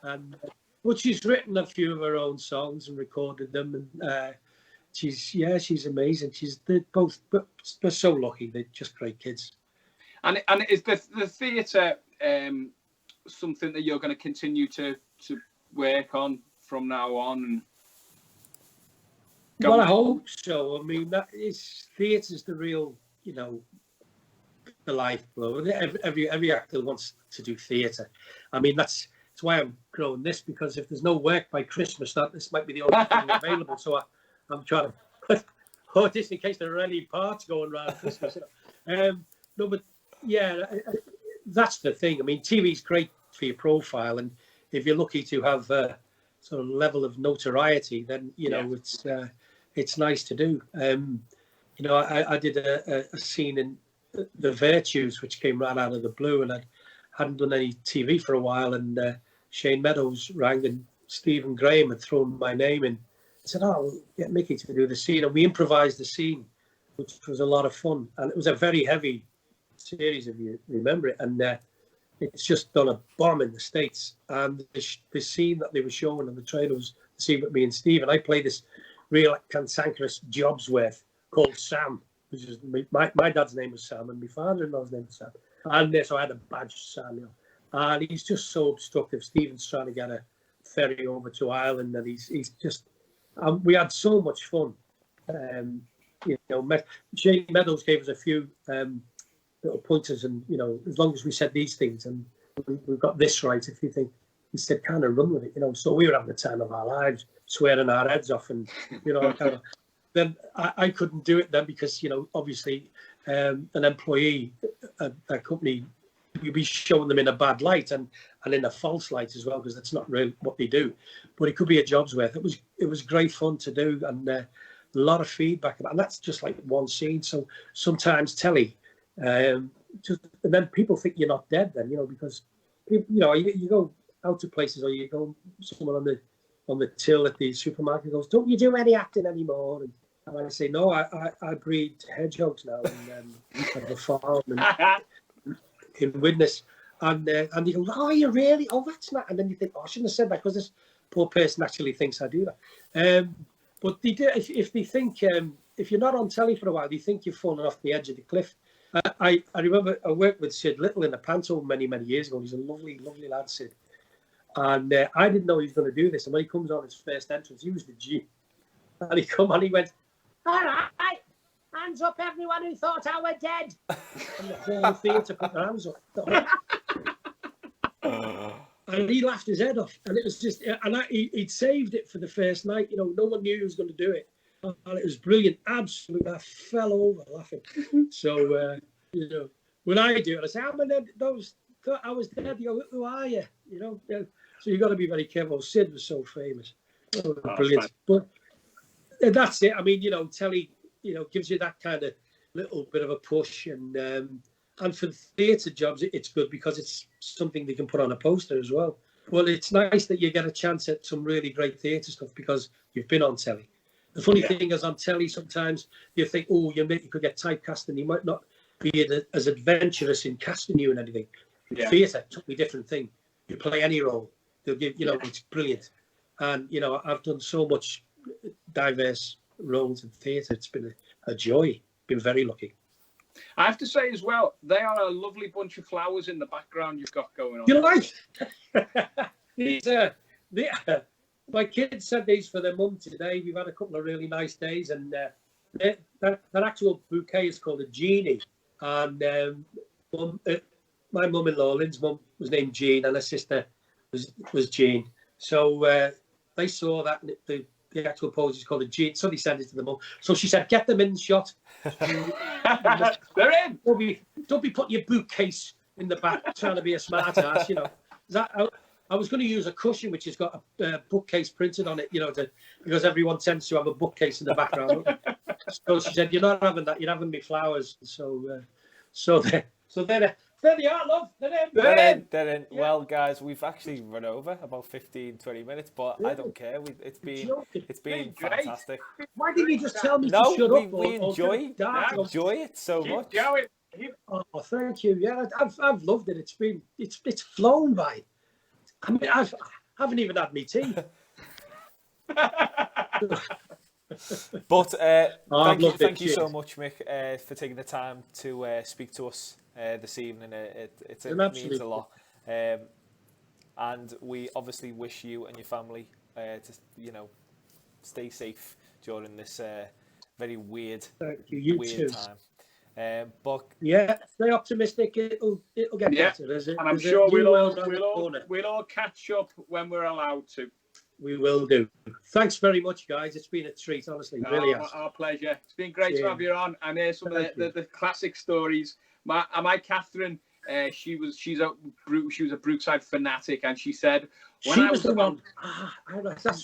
and but she's written a few of her own songs and recorded them, and she's amazing. They're both, but they're so lucky. They're just great kids. And is the theatre something that you're going to continue to work on from now on? Well, I hope so. I mean, theatre's the real, the lifeblood. Every actor wants to do theatre. I mean, that's why I'm growing this, because if there's no work by Christmas, this might be the only thing available. So I'm trying to put this in case there are any parts going around Christmas. No, but yeah, that's the thing. I mean, TV's great for your profile, and if you're lucky to have a sort of level of notoriety, then it's nice to do. I did a scene in The Virtues, which came right out of the blue, and I hadn't done any TV for a while, and Shane Meadows rang, and Stephen Graham had thrown my name in. I said, "Oh, get Micky to do the scene," and we improvised the scene, which was a lot of fun, and it was a very heavy series, if you remember it, and it's just done a bomb in the States. And the scene that they were showing in the trailer was the scene with me and Steve, and I played this real cantankerous Jobsworth called Sam, which is my dad's name was Sam, and my father-in-law's name was Sam, and so I had a badge, Sam, and he's just so obstructive. Stephen's trying to get a ferry over to Ireland, and he's just, we had so much fun. Shane Meadows gave us a few little pointers, and as long as we said these things and we've got this right, if you think, he said, kind of run with it, so we were having the time of our lives, swearing our heads off, and kind of. Then I couldn't do it then because obviously an employee at that company, you'd be showing them in a bad light and in a false light as well, because that's not really what they do. But it could be a job's worth. It was great fun to do, and a lot of feedback, and that's just like one scene. So sometimes telly. And then people think you're not dead then, because you go out to places, or you go someone on the till at the supermarket goes, "Don't you do any acting anymore?" And I say, "No, I breed hedgehogs now and have a farm and in Widnes." And you go, "Oh, you really? Oh, that's not." And then you think, "Oh, I shouldn't have said that," because this poor person actually thinks I do that. But they do, if they think, if you're not on telly for a while, they think you've fallen off the edge of the cliff. I remember I worked with Sid Little in a panto many years ago. He's a lovely lad, Sid. And I didn't know he was going to do this. And when he comes on his first entrance, he was the G. And he come on, he went, "All right, hands up, everyone who thought I were dead." And the whole theatre put their hands up. And he laughed his head off. And it was just, and he'd saved it for the first night. No one knew he was going to do it. And it was brilliant. Absolutely, I fell over laughing. So, when I do it, I say, "I'm dead. I was dead." You go, "Who are you?" So you've got to be very careful. Sid was so famous. Oh, brilliant. But that's it. I mean, telly, gives you that kind of little bit of a push. And for theatre jobs, it's good because it's something they can put on a poster as well. Well, it's nice that you get a chance at some really great theatre stuff because you've been on telly. The funny thing is, on telly, sometimes you think, "Oh, you could get typecast, and you might not be as adventurous in casting you and anything." Yeah. Theatre, totally different thing. You play any role, they'll give, it's brilliant. And, I've done so much diverse roles in theatre. It's been a joy. Been very lucky. I have to say as well, they are a lovely bunch of flowers in the background you've got going on. You like? My kids sent these for their mum today. We've had a couple of really nice days, and that actual bouquet is called a genie. And my mum-in-law, Lynn's mum, was named Jean, and her sister was Jean. So they saw that the actual pose is called a G. So they sent it to the mum. So she said, "Get them in the shot." They're in. Don't be putting your bookcase in the back trying to be a smart ass, you know. I was going to use a cushion which has got a bookcase printed on it, you know, because everyone tends to have a bookcase in the background. So she said, "You're not having that. You're having me flowers." So there they are, love. They're in. They're in. Yeah. Well, guys, we've actually run over about 15-20 minutes, but yeah. I don't care. It's been fantastic. Why didn't you just tell me to shut up? We enjoy it so much. Oh, thank you. Yeah, I've loved it. It's flown by. I mean, I haven't even had my tea. But thank you so much, Mick, for taking the time to speak to us this evening. It means a lot, and we obviously wish you and your family to stay safe during this very weird time. But yeah, stay optimistic. It'll get better. And I'm sure we'll all catch up when we're allowed to. We will do. Thanks very much, guys. It's been a treat, honestly. Really has. Our pleasure. It's been great to have you on and hear some of the classic stories. My Catherine, she was a Brookside fanatic, and she said that's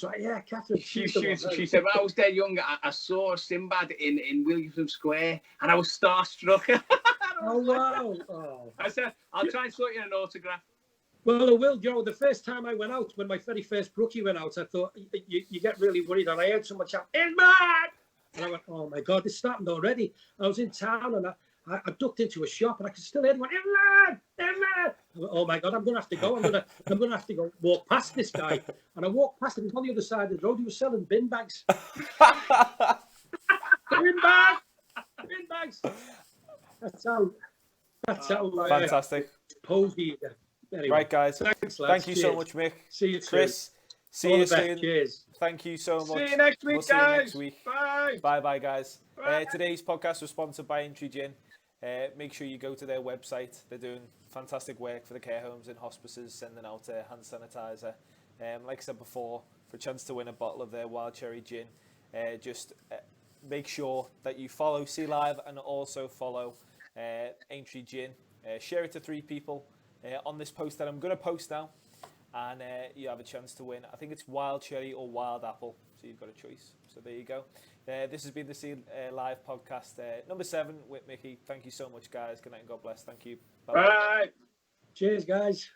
right. Yeah, Catherine. She said when I was dead young, I saw Sinbad in Williamson Square, and I was starstruck. Oh wow! Oh. I said I'll try and sort you an autograph. Well, I will, Joe. The first time I went out, when my very first brookie went out, I thought, you get really worried. And I heard someone shout, "Sinbad!" And I went, "Oh my God, it's starting already." And I was in town and I ducked into a shop and I could still hear anyone, "Sinbad! Sinbad!" I went, "Oh my God, I'm going to have to go. I'm going to have to go walk past this guy." And I walked past him on the other side of the road. He was selling bin bags. Bin bags. That's how fantastic. Posy. Anyway, right, guys. Thanks, thank you so much, Mick. See you, Chris. See you soon. Cheers. Thank you so much. See you next week, guys. See you next week. Bye. Bye, guys. Bye. Today's podcast was sponsored by Aintree Gin. Make sure you go to their website. They're doing fantastic work for the care homes and hospices, sending out hand sanitizer. Like I said before, for a chance to win a bottle of their wild cherry gin, just make sure that you follow Sea Live and also follow Aintree Gin. Share it to 3 people. On this post that I'm going to post now, and you have a chance to win. I think it's wild cherry or wild apple, so you've got a choice. So there you go. This has been the Sea Live podcast number 7 with Mickey. Thank you so much, guys. Good night and God bless. Thank you. Bye. Cheers, guys.